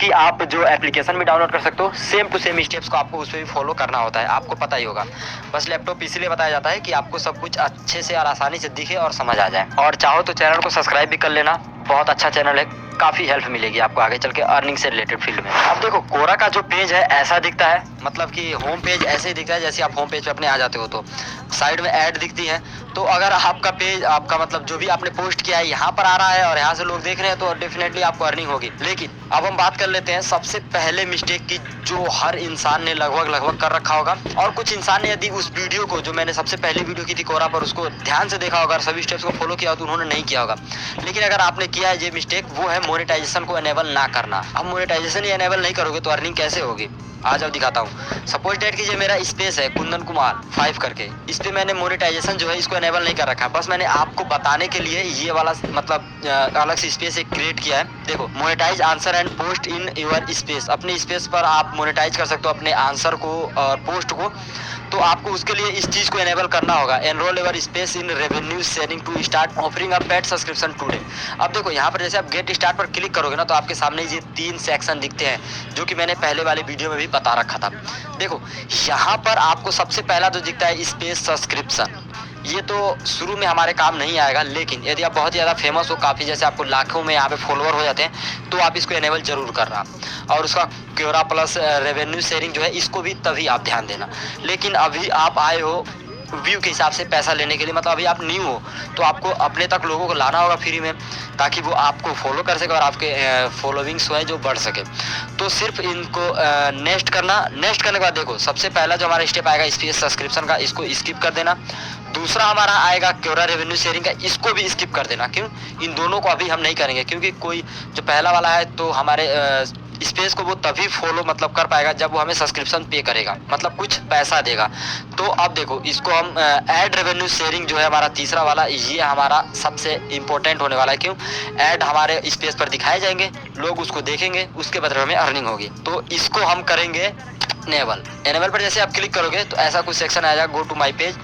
कि आप जो एप्लीकेशन भी डाउनलोड कर सकते हो, सेम टू सेम स्टेप्स को आपको उसमें भी फॉलो करना होता है, आपको पता ही होगा। बस लैपटॉप इसलिए बताया जाता है कि आपको सब कुछ अच्छे से और आसानी से दिखे और समझ आ जाए। और चाहो तो चैनल को सब्सक्राइब भी कर लेना, बहुत अच्छा चैनल है, काफ़ी हेल्प मिलेगी आपको आगे चल के अर्निंग से रिलेटेड फील्ड में। अब देखो कोरा का जो पेज है ऐसा दिखता है, मतलब कि होम पेज ऐसे ही दिखता है जैसे आप होम पेज पे अपने आ जाते हो तो साइड में ऐड दिखती है। तो अगर आपका पेज, आपका मतलब जो भी आपने पोस्ट किया है यहाँ पर आ रहा है और यहाँ से लोग देख रहे हैं तो डेफिनेटली आपको अर्निंग होगी। लेकिन अब हम बात कर लेते हैं सबसे पहले मिस्टेक की जो हर इंसान ने लगभग कर रखा होगा। और कुछ इंसान ने यदि उस वीडियो को, जो मैंने सबसे पहली वीडियो की थी कोरा पर, उसको ध्यान से देखा होगा और सभी स्टेप्स को फॉलो किया हो तो उन्होंने नहीं किया होगा। लेकिन अगर आपने किया है ये मिस्टेक, वो है मोनेटाइजेशन को एनेबल ना करना। अब मोनेटाइजेशन ही एनेबल नहीं करोगे तो अर्निंग कैसे होगी? आ जाओ दिखाता हूँ। सपोज डेट कीजिए मेरा स्पेस है कुंदन कुमार 5 करके, इस पे मैंने मोनेटाइजेशन जो है इसको एनेबल नहीं कर रखा है। बस मैंने आपको बताने के लिए ये वाला मतलब अलग से स्पेस एक क्रिएट किया है। देखो, monetize answer and post in your space, अपने स्पेस पर आप मोनेटाइज कर सकते हो अपने आंसर को और पोस्ट को। तो आपको उसके लिए इस चीज़ को एनेबल करना होगा, enrol your space in revenue sharing to start offering a paid subscription today. अब देखो यहाँ पर जैसे आप गेट स्टार्ट पर क्लिक करोगे ना तो आपके सामने ये 3 सेक्शन दिखते हैं जो कि मैंने पहले वाली वीडियो में भी बता रखा था। देखो यहाँ पर आपको सबसे पहला जो दिखता है स्पेस सब्सक्रिप्शन, ये तो शुरू में हमारे काम नहीं आएगा, लेकिन यदि आप बहुत ज़्यादा फेमस हो, काफ़ी जैसे आपको लाखों में यहाँ पे फॉलोअर हो जाते हैं तो आप इसको एनेबल जरूर करना। और उसका क्योरा प्लस रेवेन्यू शेयरिंग जो है इसको भी तभी आप ध्यान देना। लेकिन अभी आप आए हो व्यू के हिसाब से पैसा लेने के लिए, मतलब अभी आप न्यू हो तो आपको अपने तक लोगों को लाना होगा फ्री में, ताकि वो आपको फॉलो कर सके और आपके फॉलोइंग्स है जो बढ़ सके। तो सिर्फ इनको नेक्स्ट करना। नेक्स्ट करने के बाद देखो सबसे पहला जो हमारा स्टेप आएगा स्पेस सब्सक्रिप्शन का, इसको स्किप कर देना। दूसरा हमारा आएगा क्योरा रेवेन्यू शेयरिंग का, इसको भी स्किप कर देना। क्यों? इन दोनों को अभी हम नहीं करेंगे, क्योंकि कोई जो पहला वाला है तो हमारे स्पेस को वो तभी फॉलो मतलब कर पाएगा जब वो हमें सब्सक्रिप्शन पे करेगा, मतलब कुछ पैसा देगा। तो अब देखो इसको हम ऐड रेवेन्यू शेयरिंग जो है हमारा तीसरा वाला, ये हमारा सबसे इम्पोर्टेंट होने वाला है। क्यों? ऐड हमारे स्पेस पर दिखाए जाएंगे, लोग उसको देखेंगे, उसके बदले हमें अर्निंग होगी। तो इसको हम करेंगे एनेबल पर जैसे आप क्लिक करोगे तो ऐसा कुछ सेक्शन आएगा, गो टू माई पेज,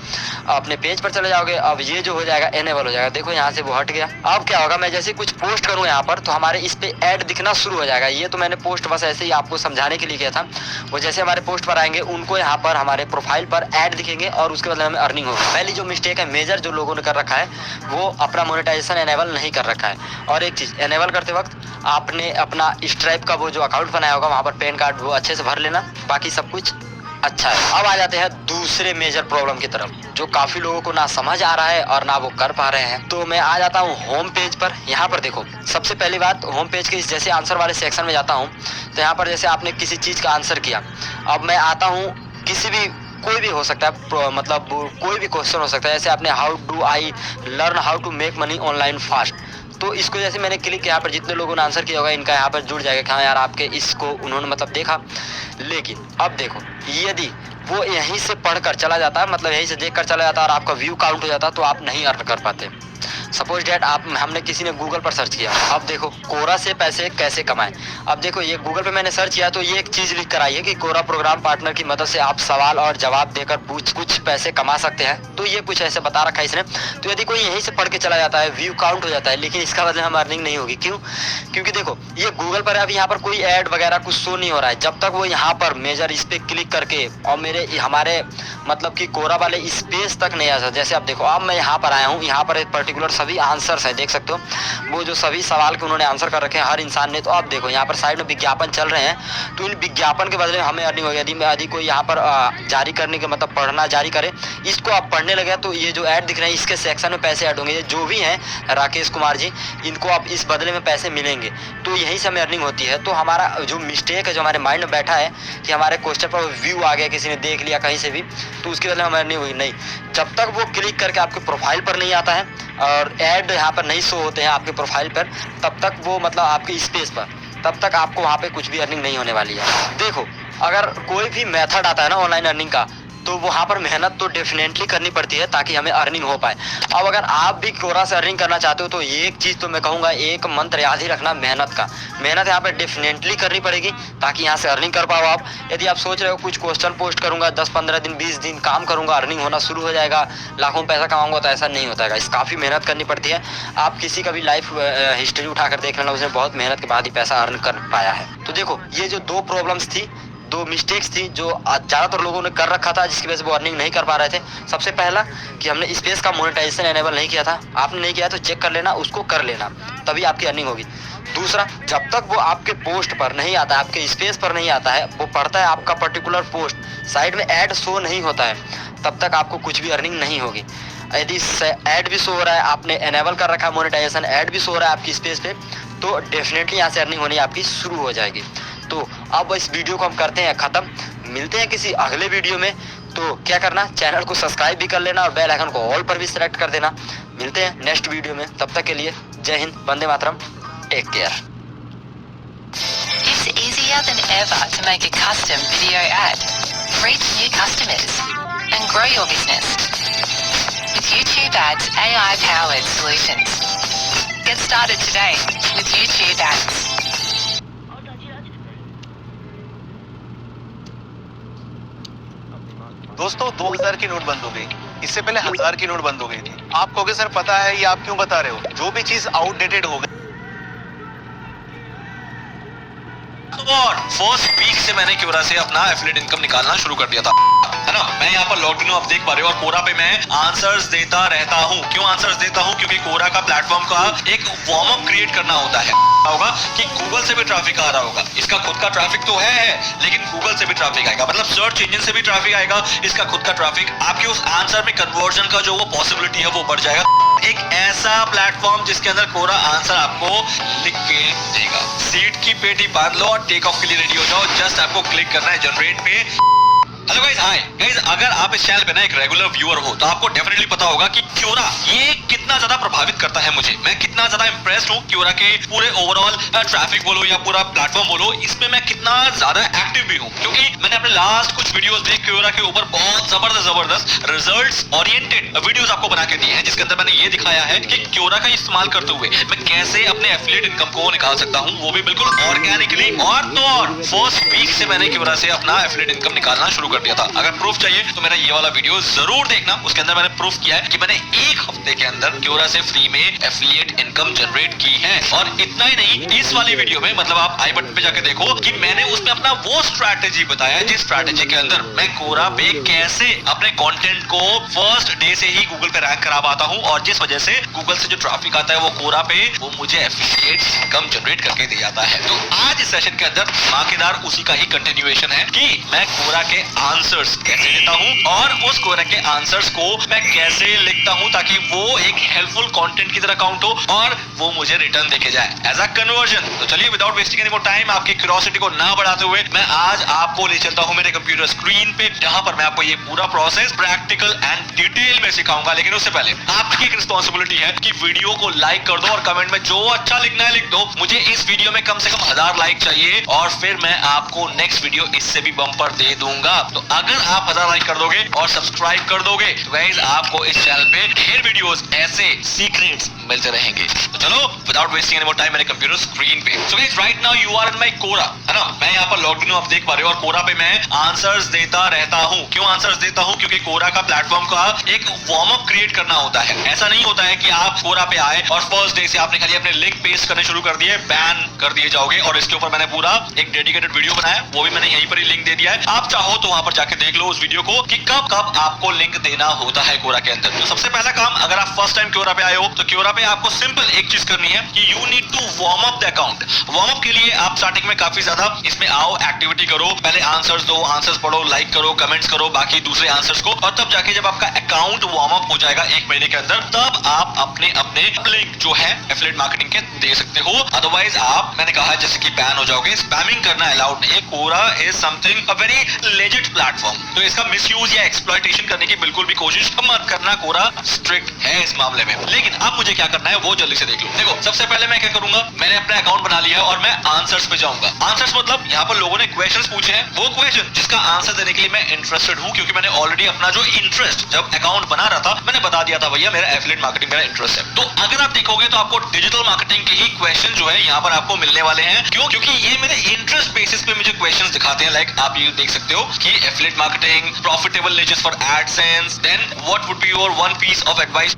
अपने पेज पर चले जाओगे। अब ये जो हो जाएगा एनेबल हो जाएगा। देखो यहाँ से वो हट गया। अब क्या होगा, मैं जैसे कुछ पोस्ट करूँ यहाँ पर तो हमारे इस पे ऐड दिखना शुरू हो जाएगा। ये तो मैंने पोस्ट बस ऐसे ही आपको समझाने के लिए किया था। वो जैसे हमारे पोस्ट पर आएंगे उनको यहाँ पर हमारे प्रोफाइल पर ऐड दिखेंगे और उसके बदले हमें अर्निंग होगी। पहली जो मिस्टेक है मेजर जो लोगों ने कर रखा है वो अपना मोनेटाइजेशन एनेबल नहीं कर रखा है। और एक चीज़, एनेबल करते वक्त आपने अपना स्ट्राइप का वो जो अकाउंट बनाया होगा वहाँ पर पैन कार्ड वो अच्छे से भर लेना, बाकी सब कुछ अच्छा है। अब आ जाते हैं दूसरे मेजर प्रॉब्लम की तरफ, जो काफी लोगों को ना समझ आ रहा है और ना वो कर पा रहे हैं। तो मैं आ जाता हूँ होम पेज पर। यहाँ पर देखो सबसे पहली बात, होम पेज के जैसे आंसर वाले सेक्शन में जाता हूँ तो यहाँ पर जैसे आपने किसी चीज का आंसर किया, अब मैं आता हूँ किसी भी, कोई भी हो सकता है, मतलब कोई भी क्वेश्चन हो सकता है। जैसे आपने how do I learn how to make money online fast, तो इसको जैसे मैंने क्लिक किया, यहाँ पर जितने लोगों ने आंसर किया होगा इनका यहाँ पर जुड़ जाएगा कि हाँ यार आपके इसको उन्होंने मतलब देखा। लेकिन अब देखो यदि वो यहीं से पढ़कर चला जाता है, मतलब यहीं से देखकर चला जाता है और आपका व्यू काउंट हो जाता तो आप नहीं अर्न कर पाते। सपोज डेट हमने किसी ने गूगल पर सर्च किया, अब देखो कोरा से पैसे कैसे कमाएं। अब देखो ये गूगल पे मैंने सर्च किया तो ये एक चीज लिख कर आई है कि कोरा प्रोग्राम पार्टनर की मदद से आप सवाल और जवाब देकर कुछ पैसे कमा सकते हैं। तो ये कुछ ऐसे बता रखा है इसने। तो यदि कोई यहीं से पढ़ के चला जाता है, व्यू काउंट हो जाता है, लेकिन इसका बदले हम अर्निंग नहीं होगी। क्यों? क्योंकि देखो ये गूगल पर अब यहाँ पर कोई ऐड वगैरह कुछ शो नहीं हो रहा है। जब तक वो यहाँ पर मेजर इस पे क्लिक करके और हमारे मतलब कि कोरा वाले स्पेस तक नहीं आ सकता। जैसे आप देखो अब मैं यहाँ पर आया हूँ, यहाँ पर एक पर्टिकुलर सभी आंसर्स हैं, देख सकते हो वो जो सभी सवाल के उन्होंने आंसर कर रखे हैं हर इंसान ने। तो अब देखो यहाँ पर साइड में विज्ञापन चल रहे हैं, तो इन विज्ञापन के बदले हमें अर्निंग होगी। यदि कोई यहाँ पर जारी करने के मतलब पढ़ना जारी करे, इसको आप पढ़ने लगे तो ये जो ऐड दिख रहे हैं इसके सेक्शन में पैसे ऐड होंगे। ये जो भी हैं राकेश कुमार जी, इनको आप इस बदले में पैसे मिलेंगे, तो यहीं से हमें अर्निंग होती है। तो हमारा जो मिस्टेक है जो हमारे माइंड में बैठा है कि हमारे क्वेश्चन पर व्यू आ गया, किसी ने देख लिया कहीं से भी, तो उसके बदले हमें अर्निंग हुई नहीं। जब तक वो क्लिक करके आपके प्रोफाइल पर नहीं आता है और ऐड यहाँ पर नहीं शो होते हैं आपके प्रोफाइल पर, तब तक वो मतलब आपके स्पेस पर, तब तक आपको वहाँ पे कुछ भी अर्निंग नहीं होने वाली है। देखो अगर कोई भी मेथड आता है ना ऑनलाइन अर्निंग का, तो वहाँ पर मेहनत तो डेफिनेटली करनी पड़ती है ताकि हमें अर्निंग हो पाए। अब अगर आप भी कोरा से अर्निंग करना चाहते हो तो एक चीज़ तो मैं कहूँगा, एक मंत्र याद ही रखना, मेहनत का। मेहनत यहाँ पर डेफिनेटली करनी पड़ेगी ताकि यहाँ से अर्निंग कर पाओ आप। यदि आप सोच रहे हो कुछ क्वेश्चन पोस्ट करूँगा, 10-15 दिन 20 दिन काम करूँगा, अर्निंग होना शुरू हो जाएगा, लाखों पैसा कमाऊँगा, तो ऐसा नहीं होता है। इस काफ़ी मेहनत करनी पड़ती है। आप किसी का भी लाइफ हिस्ट्री उठाकर देख लेना, उसने बहुत मेहनत के बाद ही पैसा अर्न कर पाया है। तो देखो, ये जो 2 प्रॉब्लम्स थी, 2 मिस्टेक्स थी जो ज़्यादातर लोगों ने कर रखा था, जिसकी वजह से वो अर्निंग नहीं कर पा रहे थे। सबसे पहला कि हमने स्पेस का मोनेटाइजेशन एनेबल नहीं किया था। आपने नहीं किया तो चेक कर लेना, उसको कर लेना, तभी आपकी अर्निंग होगी। दूसरा, जब तक वो आपके पोस्ट पर नहीं आता है, आपके स्पेस पर नहीं आता है, वो पढ़ता है आपका पर्टिकुलर पोस्ट, साइड में ऐड शो नहीं होता है, तब तक आपको कुछ भी अर्निंग नहीं होगी। यदि ऐड भी शो हो रहा है, आपने एनेबल कर रखा है मोनेटाइजेशन, ऐड भी शो हो रहा है आपकी स्पेस पे, तो डेफिनेटली यहाँ से अर्निंग होनी आपकी शुरू हो जाएगी। तो अब इस वीडियो को हम करते हैं ख़त्म। मिलते हैं किसी अगले वीडियो में। तो क्या करना, चैनल को सब्सक्राइब भी कर लेना और बेल आइकन को ऑल पर भी सेलेक्ट कर देना। मिलते हैं नेक्स्ट वीडियो में, तब तक के लिए जय हिंद, वंदे मातरम, take care. It's easier than ever to make a custom video ad, reach new customers, and grow your business. With YouTube Ads AI-powered solutions. Get started today with YouTube Ads. दोस्तों 2000 की नोट बंद हो गई, इससे पहले 1000 की note बंद हो गई थी। आप कहोगे सर पता है, ये आप क्यों बता रहे हो? जो भी चीज आउटडेटेड हो गई। फर्स्ट वीक से मैंने क्योरा से अपना एफिलिएट इनकम निकालना शुरू कर दिया था, है ना। मैं यहाँ पर लॉग्ड इन हूँ, आप देख पा रहे हो, और कोरा पे मैं आंसर्स देता रहता हूँ। क्यों आंसर्स देता हूँ? क्योंकि कोरा का प्लेटफॉर्म का एक वार्म अप क्रिएट करना होता है। होगा कि गूगल से भी ट्रैफिक आ रहा होगा, इसका खुद का ट्रैफिक तो है, लेकिन गूगल से भी ट्रैफिक आएगा, मतलब सर्च इंजन से भी ट्रैफिक आएगा, इसका खुद का ट्रैफिक। आपके उस आंसर में कन्वर्जन का जो वो पॉसिबिलिटी है वो बढ़ जाएगा। एक ऐसा प्लेटफॉर्म जिसके अंदर कोरा आंसर आपको लिख के देगा। सीट की पेटी बांध लो और टेक ऑफ के लिए रेडी हो जाओ। जस्ट आपको क्लिक करना है जनरेट पे। हेलो गाइस, हाय गाइस, अगर आप इस चैनल पे ना एक रेगुलर व्यूअर हो तो आपको डेफिनेटली पता होगा कि क्योरा ये कितना ज्यादा प्रभावित करता है मुझे। मैं कितना ज्यादा इंप्रेस्ड हूँ क्योरा के पूरे ओवरऑल ट्रैफिक बोलो या पूरा प्लेटफॉर्म बोलो, इसमें मैं कितना ज्यादा एक्टिव भी हूँ, क्योंकि मैंने अपने लास्ट कुछ वीडियोस में क्योरा के ऊपर बहुत जबरदस्त रिजल्ट्स ओरिएंटेड वीडियोस आपको बना के दिए हैं, जिसके अंदर मैंने ये दिखाया है कि क्योरा का इस्तेमाल करते हुए मैं कैसे अपने एफिलिएट इनकम को निकाल सकता हूँ, वो भी बिल्कुल ऑर्गेनिकली। और तो और फर्स्ट वीक से मैंने क्योरा से अपना एफिलिएट इनकम निकालना शुरू कर दिया था। अगर प्रूफ चाहिए तो मेरा ये वाला वीडियो जरूर देखना, उसके अंदर मैंने प्रूफ किया है कि मैंने एक हफ्ते के अंदर क्योरा से फ्री में एफिलिएट इनकम जनरेट की है। और इतना ही नहीं, इस वाले वीडियो में मतलब आप आई बटन पे जाके देखो कि मैंने उसमें अपना वो स्ट्रैटेजी बताया जिस स्ट्रैटेजी के अंदर मैं कोरा पे कैसे अपने कंटेंट को फर्स्ट डे से ही गूगल पे रैंक करा पाता हूँ, और जिस वजह से गूगल से जो ट्रैफिक आता है वो कोरा पे वो मुझे एफिलिएट इनकम जनरेट करके दे जाता है। तो आज इस सेशन के अंदर धमाकेदार उसी का ही कंटिन्यूएशन है कि मैं कोरा के आंसर्स कैसे देता हूँ और उस कोरा के आंसर्स को मैं कैसे लिखता हूँ ताकि वो एक हेल्पफुल कंटेंट की तरह काउंट हो और वो मुझे रिटर्न देके जाए एज अ कन्वर्जन। तो चलिए without wasting any more time, आपकी क्यूरियोसिटी को ना बढ़ाते हुए मैं आज आपको ले चलता हूँ मेरे कंप्यूटर स्क्रीन पे, जहां पर मैं आपको ये पूरा प्रोसेस प्रैक्टिकल एंड डिटेल में सिखाऊंगा। लेकिन उससे पहले आपकी एक रिस्पॉन्सिबिलिटी है कि वीडियो को लाइक कर दो और कमेंट में जो अच्छा लिखना है लिख दो। मुझे इस वीडियो में कम से कम 1000 लाइक चाहिए और फिर मैं आपको नेक्स्ट वीडियो इससे भी बम्पर दे दूंगा। तो अगर आप 1000 लाइक कर दोगे और सब्सक्राइब कर दोगे तो गाइस आपको इस चैनल पे ढेर वीडियोस ऐसे सीक्रेट्स मिलते रहेंगे। तो चलो without wasting any more time मेरे कंप्यूटर स्क्रीन पे। So guys right now you are in my Quora, है ना। मैं यहाँ पर लॉग्ड इन हूँ, आप देख पा रहे हो, और कोरा पे मैं आंसर्स देता रहता हूँ। क्यों आंसर्स देता हूँ? क्योंकि कोरा का प्लेटफॉर्म का एक वार्म अप क्रिएट करना होता है। ऐसा नहीं होता है कि आप कोरा पे आए और फर्स्ट डे से आपने खाली अपने लिंक पेस्ट करने शुरू कर दिए, बैन कर दिए जाओगे। और इसके ऊपर मैंने पूरा एक डेडिकेटेड वीडियो बनाया, वो भी मैंने यहीं पर ही लिंक दे दिया है। आप चाहो तो वहां पर जाके देख लो उस वीडियो को कि कब कब आपको लिंक देना होता है कोरा के अंदर। तो सबसे पहला काम, अगर आप फर्स्ट टाइम क्योरा पे आए हो तो क्योरा पे आपको सिंपल एक चीज करनी है कि you need to warm up the account. Warm up के लिए आप स्टार्टिंग में काफी ज्यादा इसमें आओ, एक्टिविटी करो, पहले आंसर्स दो, आंसर्स पढ़ो, लाइक करो, कमेंट्स करो बाकी दूसरे आंसर्स को, और तब जाके जब आपका अकाउंट वार्म अप हो जाएगा 1 महीने के अंदर, तब आप अपने लिंक जो है एफिलिएट मार्केटिंग के दे सकते हो। अदरवाइज आप, मैंने कहा जैसे कि बैन हो जाओगे। स्पैमिंग करना अलाउड नहीं है। Quora is something a very legit platform, तो इसका मिसयूज या एक्सप्लॉयटेशन करने की बिल्कुल भी कोशिश मत करना। कोरा स्ट्रिक्ट है इस मामले में। लेकिन अब मुझे क्या करना है वो जल्दी से देख लो। देखो सबसे पहले मैं क्या करूंगा, मैंने अपना अकाउंट बना लिया और मैं आंसर्स पे जाऊंगा। आंसर्स मतलब यहाँ पर लोगों ने क्वेश्चंस पूछे हैं, वो क्वेश्चन जिसका आंसर देने के लिए मैं इंटरेस्टेड हूँ, क्योंकि मैंने ऑलरेडी अपना जो इंटरेस्ट जब अकाउंट बना रहा था मैंने बता दिया था भैया मेरा एफिलिएट मार्केटिंग मेरा इंटरेस्ट है। तो अगर आप देखोगे तो आपको डिजिटल मार्केटिंग के ही क्वेश्चन जो है यहाँ पर आपको मिलने वाले हैं। क्यों? क्योंकि ये मेरे इंटरेस्ट बेसिस पे मुझे क्वेश्चंस दिखाते हैं। लाइक आप ये देख सकते हो कि affiliate marketing, profitable niches for AdSense, then what would be your one piece of advice.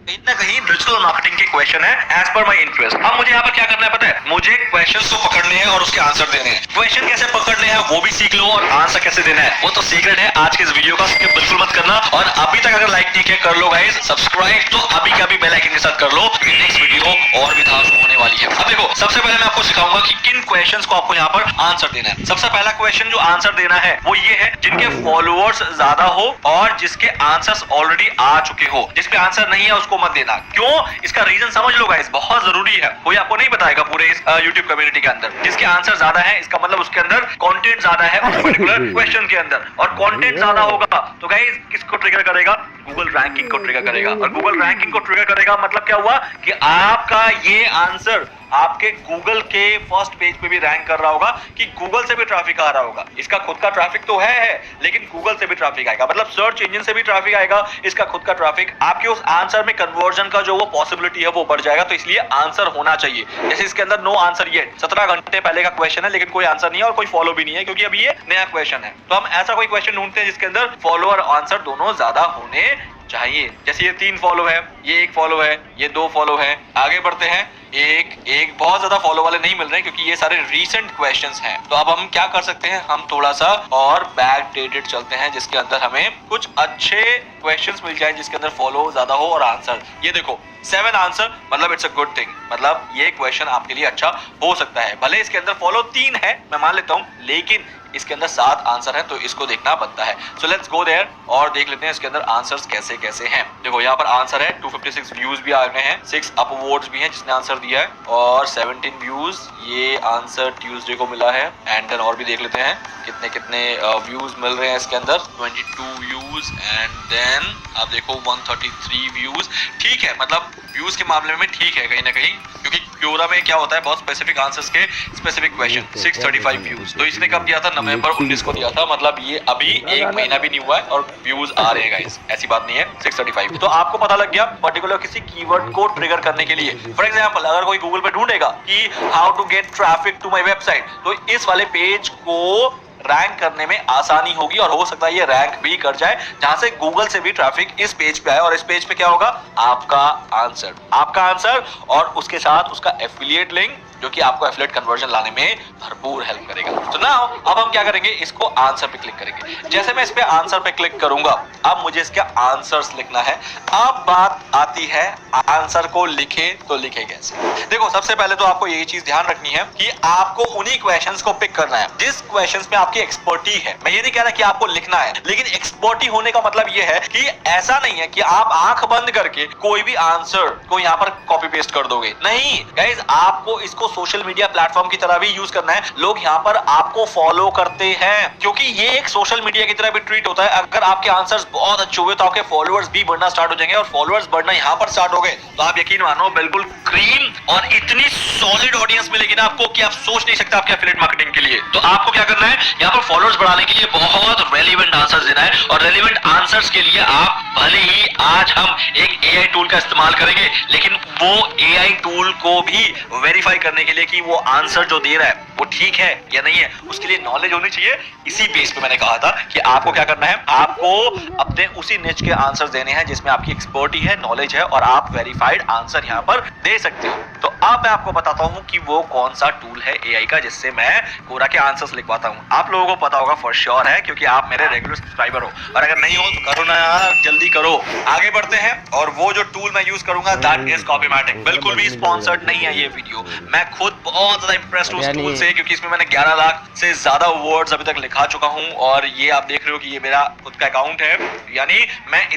कहीं ना कहीं डिजिटल मार्केटिंग के क्वेश्चन है एज पर माय इंटरेस्ट। अब मुझे यहाँ पर क्या करना है पता है, मुझे क्वेश्चंस को पकड़ने हैं और उसके आंसर देने हैं। क्वेश्चन कैसे पकड़ने हैं वो भी सीख लो और आंसर कैसे देना है वो तो सीक्रेट है आज के इस वीडियो का, स्किप बिल्कुल मत करना। और अभी तक अगर लाइक नहीं किया कर लो गाइस, सब्सक्राइब तो अभी का भी बेल आइकन के साथ कर लो, नेक्स्ट वीडियो और भी धांसू होने वाली है। अब देखो सबसे पहले मैं आपको सिखाऊंगा कि किन क्वेश्चंस को आपको यहाँ पर आंसर देना है। सबसे पहला क्वेश्चन जो आंसर देना है वो ये है जिनके फॉलोअर्स ज्यादा हो और जिसके आंसर्स ऑलरेडी आ चुके हो। जिसपे आंसर नहीं है उसको मत देना। क्यों? इसका रीजन समझ लो गाइस, बहुत जरूरी है, कोई आपको नहीं बताएगा पूरे इस YouTube कम्युनिटी के अंदर। जिसके आंसर ज्यादा है इसका मतलब उसके अंदर कंटेंट ज्यादा है उस पर्टिकुलर क्वेश्चन के अंदर, और कंटेंट ज्यादा होगा तो गाइस किसको ट्रिगर करेगा? गूगल रैंकिंग को ट्रिगर करेगा। और गूगल रैंकिंग को ट्रिगर करेगा मतलब क्या हुआ कि आपका ये आंसर आपके गूगल के फर्स्ट पेज पे भी रैंक कर रहा होगा, कि गूगल से भी ट्रैफिक आ रहा होगा। इसका खुद का ट्रैफिक तो है लेकिन गूगल से भी ट्रैफिक आएगा, मतलब सर्च इंजन से भी ट्रैफिक आएगा, इसका खुद का ट्रैफिक। आपके उस आंसर में कन्वर्जन का जो वो पॉसिबिलिटी है वो बढ़ जाएगा। तो इसलिए आंसर होना चाहिए। जैसे इसके अंदर नो आंसर ये 17 घंटे पहले का क्वेश्चन है लेकिन कोई आंसर नहीं है और कोई फॉलो भी नहीं है, क्योंकि अभी ये नया क्वेश्चन है। तो हम ऐसा कोई क्वेश्चन ढूंढते हैं जिसके अंदर फॉलो और आंसर दोनों ज्यादा होने चाहिए। जैसे ये 3 फॉलो है, ये 1 फॉलो है, ये 2 फॉलो है। आगे बढ़ते हैं, एक बहुत ज्यादा फॉलो वाले नहीं मिल रहे क्योंकि ये सारे रीसेंट क्वेश्चंस हैं। तो अब हम क्या कर सकते हैं, हम थोड़ा सा और बैक डेटेड चलते हैं जिसके अंदर हमें कुछ अच्छे क्वेश्चंस मिल जाए जिसके अंदर फॉलो ज्यादा हो और आंसर। ये देखो 7 आंसर, मतलब इट्स अ गुड थिंग, मतलब ये क्वेश्चन आपके लिए अच्छा हो सकता है। भले इसके अंदर फॉलो 3 है मैं मान लेता हूँ, लेकिन इसके अंदर 7 आंसर है तो इसको देखना बनता है। सो लेट्स गो देयर और देख लेते हैं इसके अंदर आंसर्स कैसे कैसे हैं। देखो यहाँ पर आंसर है 256 व्यूज भी आ गए हैं, 6 अपवोट्स भी हैं जिसने आंसर दिया है, और 17 व्यूज ये आंसर ट्यूसडे को मिला है। एंड देन और भी देख लेते हैं कितने कितने व्यूज मिल रहे हैं इसके अंदर, 22 व्यूज एंड देन आप देखो 133 व्यूज। ठीक है, मतलब व्यूज के मामले में ठीक है कहीं ना कहीं, क्योंकि क्योरा में क्या होता है बहुत स्पेसिफिक आंसर्स के स्पेसिफिक क्वेश्चन। 635 व्यूज, तो इसने कब दिया था? नवंबर 19 को दिया था, मतलब ये अभी 1 महीना भी नहीं हुआ है और व्यूज आ रहे हैं गाइस, ऐसी बात नहीं है। 635, तो आपको पता लग गया पर्टिकुलर किसी कीवर्ड को ट्रिगर करने के लिए। फॉर एग्जांपल अगर कोई गूगल पे ढूंढेगा कि how to get traffic to my website, तो इस वाले पेज को रैंक करने में आसानी होगी और हो सकता है ये रैंक भी कर जाए, जहां से गूगल से भी ट्रैफिक इस पेज पे आए। और इस पेज पे क्या होगा? आपका आंसर और उसके साथ उसका एफिलिएट लिंक जो कि आपको एफिलिएट कन्वर्जन लाने में भरपूर हेल्प करेगा। तो नाउ अब हम क्या करेंगे, इसको आंसर पे क्लिक करेंगे। जैसे मैं इस पे आंसर पे क्लिक करूंगा, अब मुझे इसके आंसर्स लिखना है। अब बात आती है आंसर को लिखे तो लिखे कैसे। देखो सबसे पहले तो आपको यही चीज ध्यान रखनी है कि आपको उन्हीं क्वेश्चंस को पिक करना है जिस क्वेश्चंस में आपकी एक्सपर्टी है। मैं ये नहीं कह रहा कि आपको लिखना है, लेकिन एक्सपर्टी होने का मतलब ये है कि ऐसा नहीं है कि आप आंख बंद करके कोई भी आंसर को यहाँ पर कॉपी पेस्ट कर दोगे। नहीं गाइस, आपको इसको सोशल मीडिया प्लेटफॉर्म की तरह भी यूज करना है। लोग यहाँ पर आपको फॉलो करते हैं क्योंकि ये एक सोशल मीडिया की तरह भी ट्रीट होता है। अगर आपके आंसर्स बहुत अच्छे हुए तो आपके फॉलोअर्स भी बढ़ना स्टार्ट हो जाएंगे, और फॉलोअर्स बढ़ना यहाँ पर स्टार्ट हो गए तो आप यकीन मानो बिल्कुल क्रीम और इतनी सॉलिड ऑडियंस मिलेगी ना आपको कि आप सोच नहीं सकते आपके एफिलिएट मार्केटिंग के लिए। तो आपको क्या करना है, यहाँ पर फॉलोअर्स बढ़ाने के लिए बहुत रेलिवेंट आंसर्स देना है, और रेलिवेंट आंसर्स के लिए आप भले ही आज हम एक एआई टूल का इस्तेमाल करेंगे, लेकिन वो एआई टूल को भी वेरीफाई करने के लिए कि वो आंसर जो दे रहा है वो ठीक है या नहीं है, उसके लिए नॉलेज होनी चाहिए। इसी बेस पे मैंने कहा था कि आपको क्या करना है, आपको अपने उसी निच के आंसर देने हैं जिसमें आपकी एक्सपर्टी है, नॉलेज है, और आप वेरीफाइड आंसर यहाँ पर दे सकते हो। तो अब मैं आपको बताता हूँ कि वो कौन सा टूल है एआई का जिससे मैं कोरा के आंसर्स लिखवाता हूँ। आप लोगों को पता होगा फॉर श्योर है, क्योंकि आप मेरे रेगुलर सब्सक्राइबर हो, और अगर नहीं हो तो करो ना यार, जल्दी करो। आगे बढ़ते हैं, और वो जो टूल मैं यूज करूंगा दैट इज कॉपीमैटिक। बिल्कुल भी स्पॉन्सर्ड नहीं है ये वीडियो, मैं खुद बहुत ज्यादा इंप्रेस्ड हूं उस टूल से, क्योंकि इसमें मैंने 11 लाख से ज्यादा वर्ड्स अभी तक लिखा चुका हूं, और ये आप देख रहे हो कि ये मेरा खुद का अकाउंट है, यानी मैं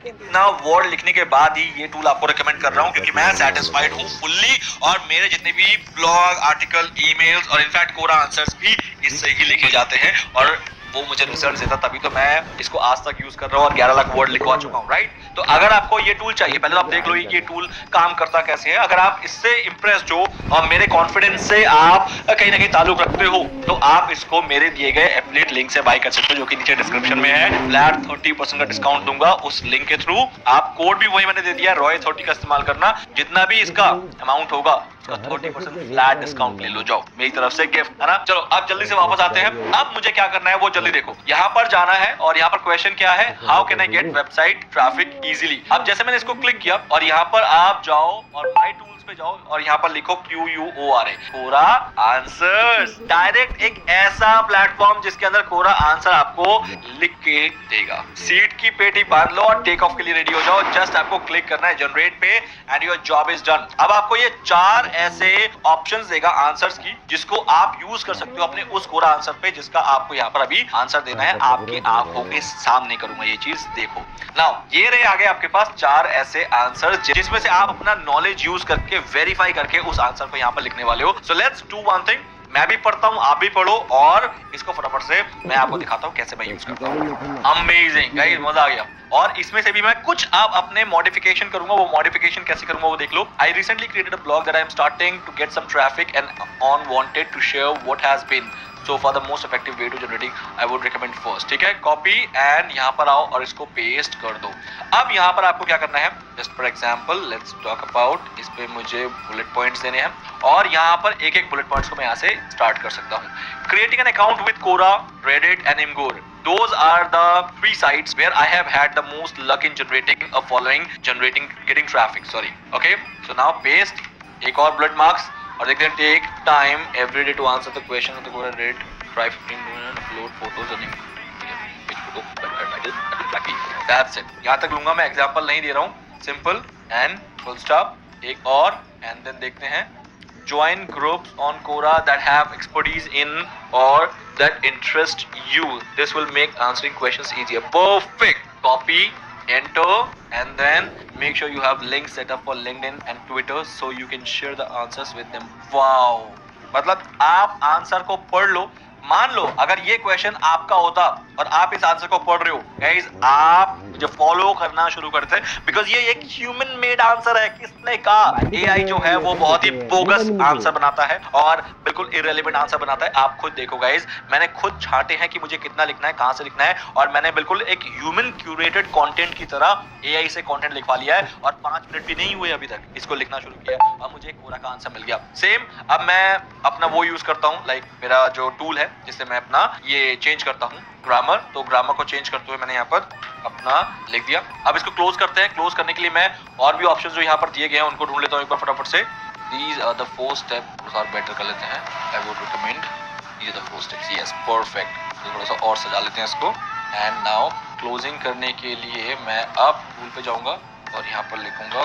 इतना वर्ड लिखने के बाद ही ये टूल आपको रिकमेंड कर रहा हूं, क्योंकि मैं सेटिस्फाइड हूं फुल्ली, और मेरे जितने भी ब्लॉग, आर्टिकल, ईमेल्स और इनफैक्ट कोरा आंसर्स भी इससे ही लिखे जाते हैं, और वो मुझे रिजल्ट देता, तभी तो मैं इसको आज तक यूज कर रहा हूँ और 11 लाख वर्ड लिखवा चुका हूँ, राइट। तो अगर आपको ये टूल चाहिए, पहले तो आप देख लो ये टूल काम करता कैसे है। अगर आप इससे इंप्रेस्ड हो और मेरे कॉन्फिडेंस से आप कहीं ना कहीं ताल्लुक रखते हो, तो आप इसको मेरे दिए गए एफिलिएट लिंक से बाय कर सकते हो, जो कि नीचे डिस्क्रिप्शन में है। फ्लैट 30% का डिस्काउंट दूंगा उस लिंक के थ्रू। आप कोड भी वही मैंने दे दिया, ROY30 का इस्तेमाल करना, जितना भी इसका अमाउंट होगा 30% फ्लैट डिस्काउंट ले लो, जाओ, मेरी तरफ से गिफ्ट, है ना। चलो अब जल्दी से वापस आते हैं। अब मुझे क्या करना है वो जल्दी देखो। यहाँ पर जाना है, और यहाँ पर क्वेश्चन क्या है, how can I get website traffic easily. अब जैसे मैंने इसको क्लिक किया, और यहाँ पर आप जाओ और माय टूल्स पे जाओ, और यहाँ पर लिखो QUORA, कोरा आंसर्स। डायरेक्ट एक ऐसा प्लेटफॉर्म जिसके अंदर कोरा आंसर आपको लिख के देगा। सीट की पेटी बांध लो और टेक ऑफ के लिए रेडी हो जाओ। जस्ट आपको क्लिक करना है जनरेट पे, and your job is done. अब आपको ये 4 ऐसे ऑप्शंस देगा आंसर्स की, जिसको आप यूज कर सकते हो अपने उस कोरा आंसर पे, जिसका आपको यहाँ पर अभी आंसर देना है। आपकी आंखों के सामने करूंगा ये चीज, देखो नाउ। ये रहे आगे आपके पास 4 ऐसे आंसर, जिसमें से आप अपना नॉलेज यूज करके वेरीफाई करके उस आंसर को यहाँ पर लिखने वाले हो। So let's do one thing, मैं भी पढ़ता हूँ, आप भी पढ़ो, और इसको फटाफट से मैं आपको दिखाता हूँ कैसे मैं यूज करता हूँ। अमेजिंग गाइस, मजा आ गया। और इसमें से भी मैं कुछ आप अपने मॉडिफिकेशन करूंगा, वो मॉडिफिकेशन कैसे करूंगा वो देख लो। I recently created a blog that I am starting to get some traffic and on wanted to share what has been so far the most effective way to generating I would recommend first। ठीक है, copy and यहाँ पर आओ और इसको paste कर दो। अब यहाँ पर आपको क्या करना है, just for example let's talk about, इस पे मुझे बुलेट पॉइंट्स देने हैं, और यहाँ पर एक एक बुलेट पॉइंट्स को मैं यहाँ से स्टार्ट कर सकता हूँ। Creating an account with Quora, Reddit and Imgur, those are the 3 sites where I have had the most luck in generating a following, getting traffic, sorry, okay। so now paste, एक और bullet marks, और देखते हैं take time every day to answer the question of the Quora rate, try 15 minutes, upload photos and which photo title, that's it। यहाँ तक लूंगा मैं, example नहीं दे रहा हूँ, सिंपल एंड फुल स्टॉप। एक और, एंड देन देखते हैं join groups on Quora that have expertise in or that interest you, this will make answering questions easier, perfect। copy, enter, and then make sure you have links set up for LinkedIn and Twitter so you can share the answers with them। wow, मतलब आप answer को पढ़ लो। मान लो अगर ये question आपका होता और आप इस आंसर को पढ़ रहे हो, गाइस आप जो फॉलो करना शुरू करते हैं, बिकॉज ये एक ह्यूमन मेड आंसर है। किसने कहा? एआई जो है वो बहुत ही बोगस आंसर बनाता है और बिल्कुल इररिलेवेंट आंसर बनाता है। आप खुद देखो गाइस, मैंने खुद छांटे हैं कि मुझे कितना लिखना है, कहां से लिखना है, और मैंने बिल्कुल एक ह्यूमन क्यूरेटेड कंटेंट की तरह एआई से कंटेंट लिखवा लिया है, और 5 मिनट भी नहीं हुए अभी तक इसको लिखना शुरू किया और मुझे एक पूरा का आंसर मिल गया। सेम अब मैं अपना वो यूज करता हूँ, लाइक मेरा जो टूल है जिससे मैं अपना ये चेंज करता हूँ ग्रामर, तो ग्रामर को चेंज करते हुए मैंने यहाँ पर अपना लिख दिया। अब इसको क्लोज करते हैं। क्लोज करने के लिए मैं और भी ऑप्शंस जो यहाँ पर दिए गए हैं उनको ढूंढ लेता हूँ एक बार फटाफट से। These are the 4 steps, और बेटर कर लेते हैं। I would recommend these are the 4 steps, yes, perfect। तो थोड़ा सा और सजा लेते हैं इसको। And now क्लोजिंग करने के लिए मैं अब टूल पे जाऊंगा और यहाँ पर लिखूंगा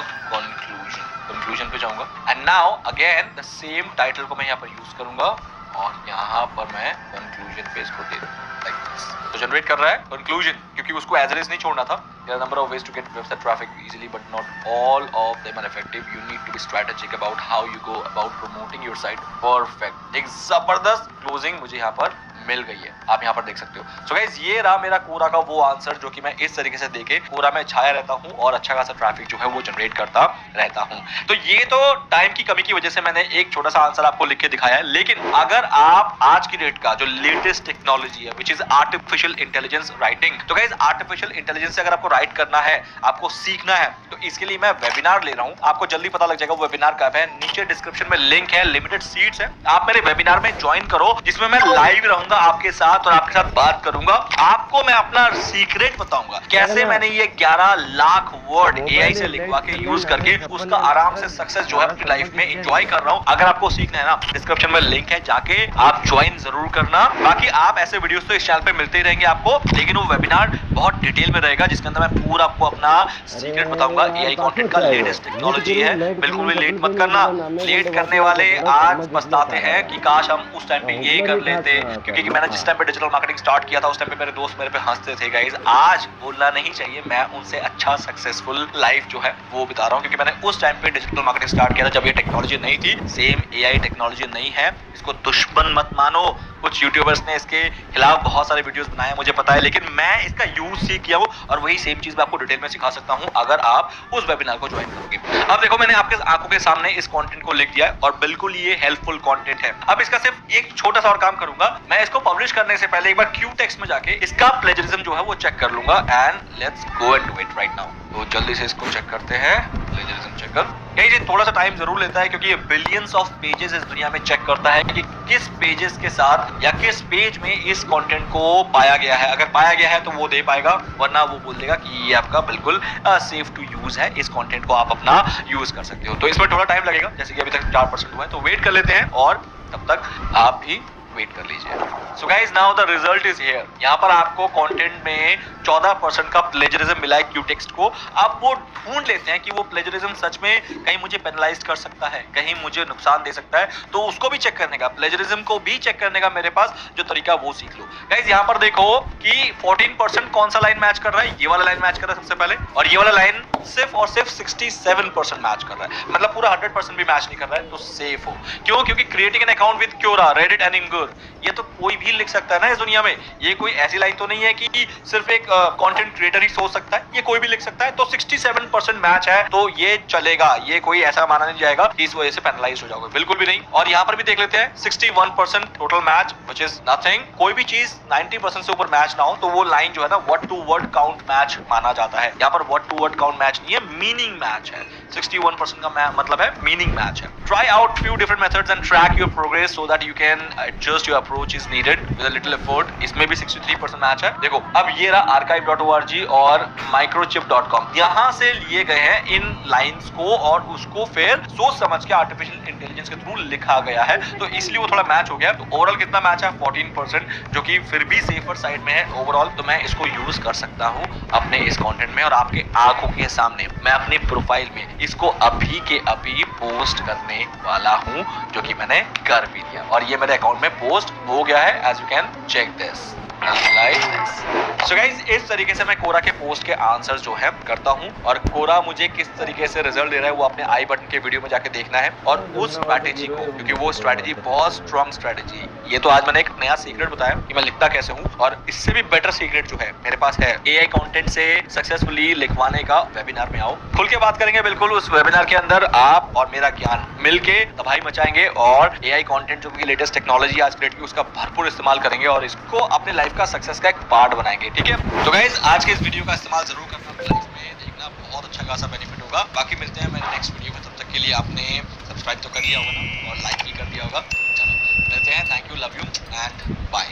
कंक्लूजन पे जाऊंगा। And now again the same title को मैं यहाँ पर यूज करूंगा और यहाँ पर मैं कंक्लूजन पे इसको दे दूंगा लाइक दिस। तो जनरेट कर रहा है कंक्लूजन, क्योंकि उसको एज इट इज नहीं छोड़ना था। There are a number of ways to get website traffic easily, but not all of them are effective. You need to be strategic about how you go about promoting your site. Perfect, एक जबरदस्त closing मुझे यहाँ पर मिल गई है, आप यहाँ पर देख सकते हो। So guys, ये रहा मेरा कोरा का वो आंसर जो कि मैं इस तरीके से देके कोरा में छाया रहता हूँ और अच्छा खासा ट्रैफिक जो है वो जनरेट करता रहता हूँ। तो ये तो टाइम की कमी की वजह से मैंने एक छोटा सा आंसर आपको लिख के दिखाया है, लेकिन अगर आप आज की डेट का जो लेटेस्ट टेक्नोलॉजी है which is artificial intelligence writing, तो गाइस आर्टिफिशियल इंटेलिजेंस से अगर आपको राइट करना है, आपको सीखना है, तो इसके लिए मैं वेबिनार ले रहा हूँ। आपको जल्दी पता लग जाएगा वो वेबिनार कब है। नीचे डिस्क्रिप्शन में लिंक है, लिमिटेड सीट्स है, आप मेरे वेबिनार में ज्वाइन करो जिसमें मैं लाइव रहूंगा आपके साथ साथ और आपके साथ बात करूंगा। आपको मैं अपना सीक्रेट बताऊंगा कैसे मैंने ये 11 लाख वर्ड एआई से लिखवा के यूज करके उसका आराम से सक्सेस जो है अपनी लाइफ में एंजॉय कर रहा हूं। अगर आपको सीखना है ना, डिस्क्रिप्शन में लिंक है, जाके आप ज्वाइन जरूर करना। बाकी आप ऐसे वीडियोस तो इस चैनल पे मिलते ही रहेंगे आपको, लेकिन वो वेबिनार बहुत डिटेल में रहेगा जिसके अंदर मैं पूरा आपको अपना सीक्रेट बताऊंगा। एआई कंटेंट का लेटेस्ट टेक्नोलॉजी है, बिल्कुल भी लेट मत करना। लेट करने वाले आज पछताते हैं कि काश हम उस टाइम पे यही कर लेते, क्योंकि मैंने जिस टाइम पे डिजिटल मार्केटिंग स्टार्ट किया था उस टाइम पे मेरे दोस्त मेरे पे हंसते थे। गाइस आज बोलना नहीं चाहिए, मैं उनसे अच्छा सक्सेसफुल लाइफ जो है वो बता रहा हूँ, क्योंकि मैंने उस टाइम पे डिजिटल मार्केटिंग स्टार्ट किया था जब ये टेक्नोलॉजी नहीं थी। सेम एआई टेक्नोलॉजी नहीं है, इसको दुश्मन मत मानो। कुछ यूट्यूबर्स ने इसके खिलाफ बहुत सारे वीडियोस बनाए हैं, मुझे पता है, लेकिन मैं इसका यूज सीख किया हूं और वही सेम चीज मैं आपको डिटेल में सिखा सकता हूं अगर आप उस वेबिनार को ज्वाइन करोगे। अब देखो, मैंने आपके आंखों के सामने इस कंटेंट को लिख दिया है और बिल्कुल ये हेल्पफुल कंटेंट है। अब इसका सिर्फ एक छोटा सा और काम करूंगा, मैं इसको पब्लिश करने से पहले एक बार क्यू टेक्स्ट में जाके इसका प्लेजरिज्म जो है वो चेक कर लूंगा। And let's go and do it right now. तो जल्दी से इसको चेक करते हैं, प्लेजरिज्म चेक कर। ये थोड़ा सा टाइम जरूर लेता है क्योंकि ये बिलियंस ऑफ पेजेस इस दुनिया में चेक करता है कि किस पेजेस के साथ या किस पेज में इस कंटेंट को पाया गया है। अगर पाया गया है तो वो दे पाएगा, वरना वो बोल देगा कि ये आपका बिल्कुल सेफ टू यूज है, इस कंटेंट को आप अपना यूज कर सकते हो। तो इसमें थोड़ा टाइम लगेगा, जैसे कि अभी तक 4% हुआ है, तो वेट कर लेते हैं और तब तक आप भी वेट कर लीजिए। So guys, now the result is here. यहाँ पर आपको कंटेंट में 14% का प्लेजरिज्म मिला है क्यू टेक्स्ट को। आप वो ढूंढ लेते हैं कि वो प्लेजरिज्म सच में कहीं मुझे पेनलाइज कर सकता है, कहीं मुझे नुकसान दे सकता है, तो उसको भी चेक करने का, प्लेजरिज्म को भी चेक करने का मेरे पास जो तरीका वो सीख लो। गाइस यहाँ पर देखो कि 14% कौन सा लाइन मैच कर रहा है, ये वाला लाइन मैच कर रहा है सबसे पहले, और ये वाला लाइन सिर्फ और सिर्फ 67% मैच कर रहा है, मतलब पूरा 100% भी मैच नहीं कर रहा है, तो सेफ हो। क्यों? क्योंकि creating an account with Quora, Reddit and Imgur, ये तो कोई भी लिख सकता है ना इस दुनिया में। ये कोई ऐसी लाइन तो नहीं है कि सिर्फ एक कंटेंट क्रिएटर ही सोच सकता है, ये कोई भी लिख सकता है। तो 67% मैच है, तो ये चलेगा, ये कोई ऐसा माना नहीं जाएगा कि इस वजह से पेनलाइज हो जाओगे, बिल्कुल भी नहीं। और यहाँ पर भी देख लेते हैं 61% total match, which is nothing. कोई भी चीज 90% से ऊपर मैच ना हो तो वो लाइन जो है ना word to word count match माना जाता है। यहाँ पर word to word count match नहीं है, मीनिंग मैच है। 61% का मतलब है मीनिंग मैच है। Try out few different methods and track your progress so that you can adjust your approach is needed with a little effort. इसमें भी 63% match है। देखो, अब ये रहा archive.org और microchip.com, यहाँ से लिए गए हैं इन लाइंस को और उसको फिर सोच समझ के आर्टिफिशियल इंटेलिजेंस के थ्रू लिखा गया है, तो इसलिए वो थोड़ा मैच हो गया। तो ओवरऑल कितना मैच है? 14%, जो कि फिर भी सेफर साइड में है ओवरऑल। तो मैं इसको यूज कर सकता हूँ अपने इस कंटेंट में और आपके आंखों के सामने मैं अपनी प्रोफाइल में इसको अभी के अभी पोस्ट करने वाला हूँ, जो कि मैंने कर भी दिया और ये मेरे अकाउंट में पोस्ट हो गया है। As you can check this like this. So guys, इस तरीके से मैं कोरा के पोस्ट के आंसर्स जो है करता हूँ और कोरा मुझे किस तरीके से रिजल्ट दे रहा है वो अपने आई बटन के वीडियो में जाके देखना है। और उस स्ट्रैटेजी को, क्योंकि वो स्ट्रैटेजी बहुत स्ट्रांग स्ट्रैटेजी, ये तो आज मैंने एक नया सीक्रेट बताया कि मैं लिखता कैसे हूँ, और इससे भी बेटर सीक्रेट जो है मेरे पास है। एआई कंटेंट से सक्सेसफुली लिखवाने का वेबिनार में आओ, खुल के बात करेंगे। बिल्कुल उस वेबिनार के अंदर आप और मेरा ज्ञान मिलके तबाही मचाएंगे और एआई कंटेंट जो भी लेटेस्ट टेक्नोलॉजी आज क्रिएट की उसका भरपूर इस्तेमाल करेंगे और इसको अपने लाइफ का सक्सेस का एक पार्ट बनाएंगे। ठीक है, तो गाइस आज के इस वीडियो का इस्तेमाल जरूर करना, अपनी लाइफ में देखना, बहुत अच्छा खासा बेनिफिट होगा। बाकी मिलते हैं मेरे नेक्स्ट वीडियो में, तब तक के लिए आपने सब्सक्राइब तो कर लिया होगा ना और लाइक भी कर दिया होगा। चलो मिलते हैं, thank you, love you and bye.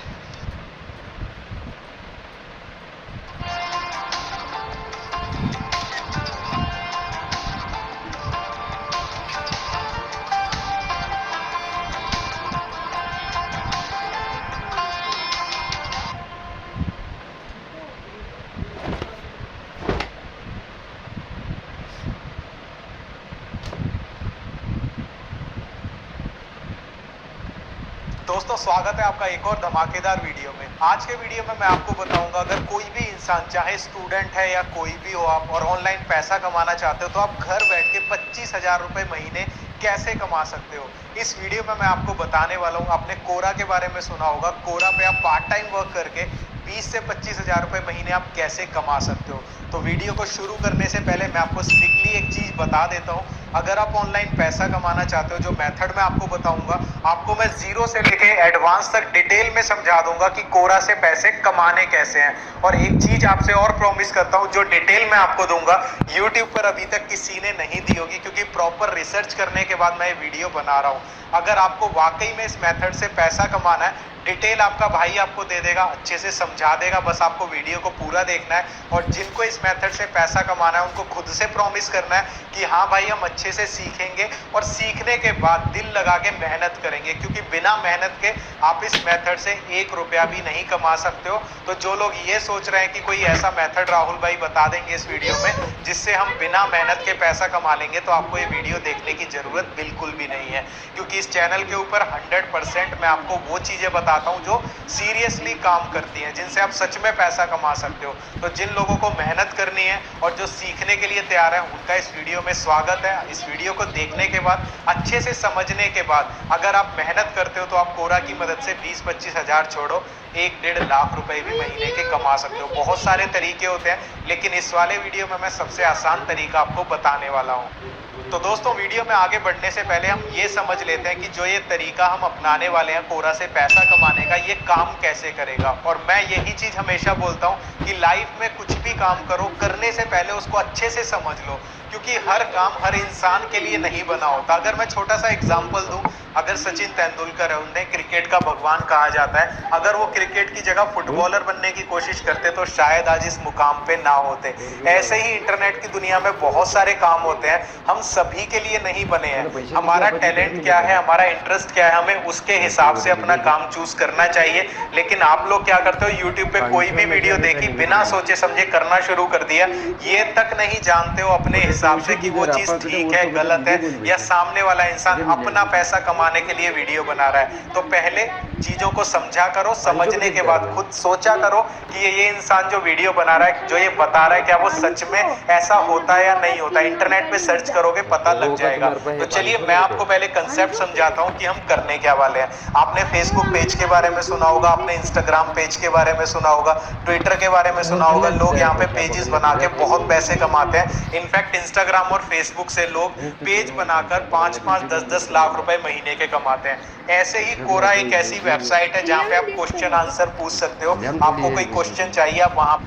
दोस्तों, स्वागत है आपका एक और धमाकेदार वीडियो में। आज के वीडियो में मैं आपको बताऊंगा, अगर कोई भी इंसान, चाहे स्टूडेंट है या कोई भी हो आप, और ऑनलाइन पैसा कमाना चाहते हो तो आप घर बैठ के 25,000 रुपये महीने कैसे कमा सकते हो। इस वीडियो में मैं आपको बताने वाला हूँ। आपने कोरा के बारे में सुना होगा, कोरा पे आप पार्ट टाइम वर्क करके 20 से 25,000 रुपये महीने आप कैसे कमा सकते हो। तो वीडियो को शुरू करने से पहले मैं आपको स्ट्रिक्टली एक चीज बता देता हूँ, अगर आप ऑनलाइन पैसा कमाना चाहते हो, जो मेथड मैं आपको बताऊंगा, आपको मैं जीरो से लेके एडवांस तक डिटेल में समझा दूंगा कि कोरा से पैसे कमाने कैसे हैं। और एक चीज आपसे और प्रॉमिस करता हूं, जो डिटेल मैं आपको दूंगा YouTube पर अभी तक किसी ने नहीं दी होगी, क्योंकि प्रॉपर रिसर्च करने के बाद मैं ये वीडियो बना रहा हूं। अगर आपको वाकई में इस मेथड से पैसा कमाना है, डिटेल आपका भाई आपको दे देगा, अच्छे से समझा देगा, बस आपको वीडियो को पूरा देखना है। और जिनको इस मेथड से पैसा कमाना है, उनको खुद से प्रॉमिस करना है कि हाँ भाई हम अच्छे से सीखेंगे और सीखने के बाद दिल लगा के मेहनत करेंगे, क्योंकि बिना मेहनत के आप इस मेथड से 1 रुपया भी नहीं कमा सकते हो। तो जो लोग ये सोच रहे हैं कि कोई ऐसा मेथड राहुल भाई बता देंगे इस वीडियो में जिससे हम बिना मेहनत के पैसा कमा लेंगे, तो आपको ये वीडियो देखने की जरूरत बिल्कुल भी नहीं है, क्योंकि इस चैनल के ऊपर 100% मैं आपको वो चीजें बताता हूँ जो सीरियसली काम करती हैं, जिनसे आप सच में पैसा कमा सकते हो। तो जिन लोगों को मेहनत करनी है और जो सीखने के लिए तैयार है, उनका इस वीडियो में स्वागत है। इस वीडियो को देखने के बाद, अच्छे से समझने के बाद, अगर आप मेहनत करते हो तो आप कोरा की मदद से 20-25 हजार छोड़ो 1-1.5 लाख रुपए भी महीने के कमा सकते हो। बहुत सारे तरीके होते हैं, लेकिन इस वाले वीडियो में मैं सबसे आसान तरीका आपको बताने वाला हूँ। तो दोस्तों, वीडियो में आगे बढ़ने से पहले हम ये समझ लेते हैं कि जो ये तरीका हम अपनाने वाले हैं कोरा से पैसा कमाने का, ये काम कैसे करेगा। और मैं यही चीज हमेशा बोलता हूँ कि लाइफ में कुछ भी काम करो, करने से पहले उसको अच्छे से समझ लो, क्योंकि हर काम हर इंसान के लिए नहीं बना होता। अगर मैं छोटा सा एग्जांपल दूं, अगर सचिन तेंदुलकर है, उन्हें क्रिकेट का भगवान कहा जाता है, अगर वो क्रिकेट की जगह फुटबॉलर बनने की कोशिश करते तो शायद आज इस मुकाम पे ना होते। ऐसे ही इंटरनेट की दुनिया में बहुत सारे काम होते हैं, हम सभी के लिए नहीं बने हैं। हमारा टैलेंट क्या है, हमारा इंटरेस्ट क्या है, हमें उसके हिसाब से अपना काम चूज करना चाहिए। लेकिन आप लोग क्या करते हो, यूट्यूब पे कोई भी वीडियो देखी, बिना सोचे समझे करना शुरू कर दिया, ये तक नहीं जानते हो अपने हिसाब से कि वो चीज ठीक है गलत है, या सामने वाला इंसान अपना पैसा कमाने के लिए वीडियो बना रहा है। तो पहले चीजों को समझा करो, समझने के बाद खुद सोचा करो कि ये इंसान जो वीडियो बना रहा है, जो ये बता रहा है, क्या वो सच में ऐसा होता है या नहीं होता। इंटरनेट पे सर्च करोगे पता लग जाएगा। तो चलिए मैं आपको पहले कंसेप्ट समझाता हूँ कि हम करने क्या वाले हैं। आपने फेसबुक पेज के बारे में सुना होगा, आपने इंस्टाग्राम पेज के बारे में सुना होगा, ट्विटर के बारे में सुना होगा। लोग यहाँ पे पेजेस बना के बहुत पैसे कमाते हैं। इनफैक्ट इंस्टाग्राम और फेसबुक से लोग पेज बनाकर 5-5, 10-10 लाख रुपए महीने के कमाते हैं। ऐसे ही कोरा एक ऐसी वेबसाइट है जहाँ पे आप क्वेश्चन आंसर पूछ सकते हो। आपको कोई क्वेश्चन चाहिए, आप वहाँ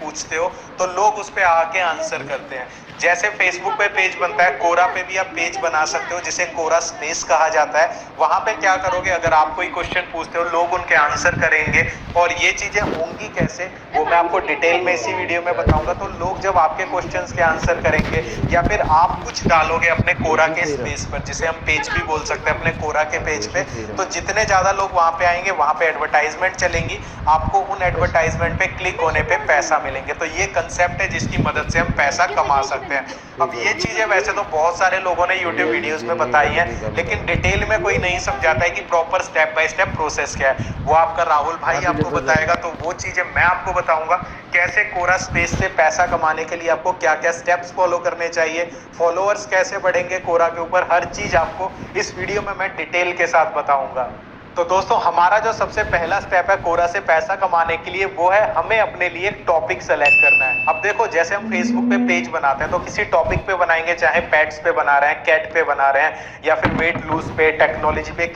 पूछते हो तो लोग उस पे आके आंसर करते हैं। जैसे फेसबुक पे पेज बनता है, कोरा पे भी आप पेज बना सकते हो, जिसे कोरा स्पेस कहा जाता है। वहां पे क्या करोगे, अगर आप कोई क्वेश्चन पूछते हो, लोग उनके आंसर करेंगे। और ये चीजें होंगी कैसे, वो मैं आपको डिटेल में इसी वीडियो में बताऊंगा। तो लोग जब आपके क्वेश्चंस के आंसर करेंगे, या फिर आप कुछ डालोगे अपने कोरा के स्पेस पर, जिसे हम पेज भी बोल सकते हैं, अपने कोरा के पेज पे, तो जितने ज्यादा लोग वहां पे आएंगे, वहां पे एडवर्टाइजमेंट चलेंगी, आपको उन एडवर्टाइजमेंट पे क्लिक होने पे पैसा मिलेंगे। तो ये कंसेप्ट है जिसकी मदद से हम पैसा कमा सकते हैं। अब ये चीजें वैसे तो बहुत सारे लोगों ने YouTube वीडियोस में बताई हैं, लेकिन डिटेल में कोई नहीं समझाता है कि proper step by step process क्या है। वो आपका राहुल भाई आपको बताएगा। तो वो चीजें मैं आपको बताऊंगा, कैसे कोरा स्पेस से पैसा कमाने के लिए आपको क्या क्या स्टेप्स फॉलो करने चाहिए, फॉलोअर्स कैसे बढ़ेंगे कोरा के ऊपर, हर चीज आपको इस वीडियो में मैं डिटेल के साथ बताऊंगा। तो दोस्तों, हमारा जो सबसे पहला स्टेप है कोरा से पैसा कमाने के लिए, वो है हमें अपने लिए एक टॉपिक सेलेक्ट करना है। अब देखो, जैसे हम फेसबुक पे पेज बनाते हैं तो किसी टॉपिक पे बनाएंगे, चाहे पेट्स पे बना रहे हैं, कैट पे बना रहे हैं, या फिर वेट लूज पे, टेक्नोलॉजी पे,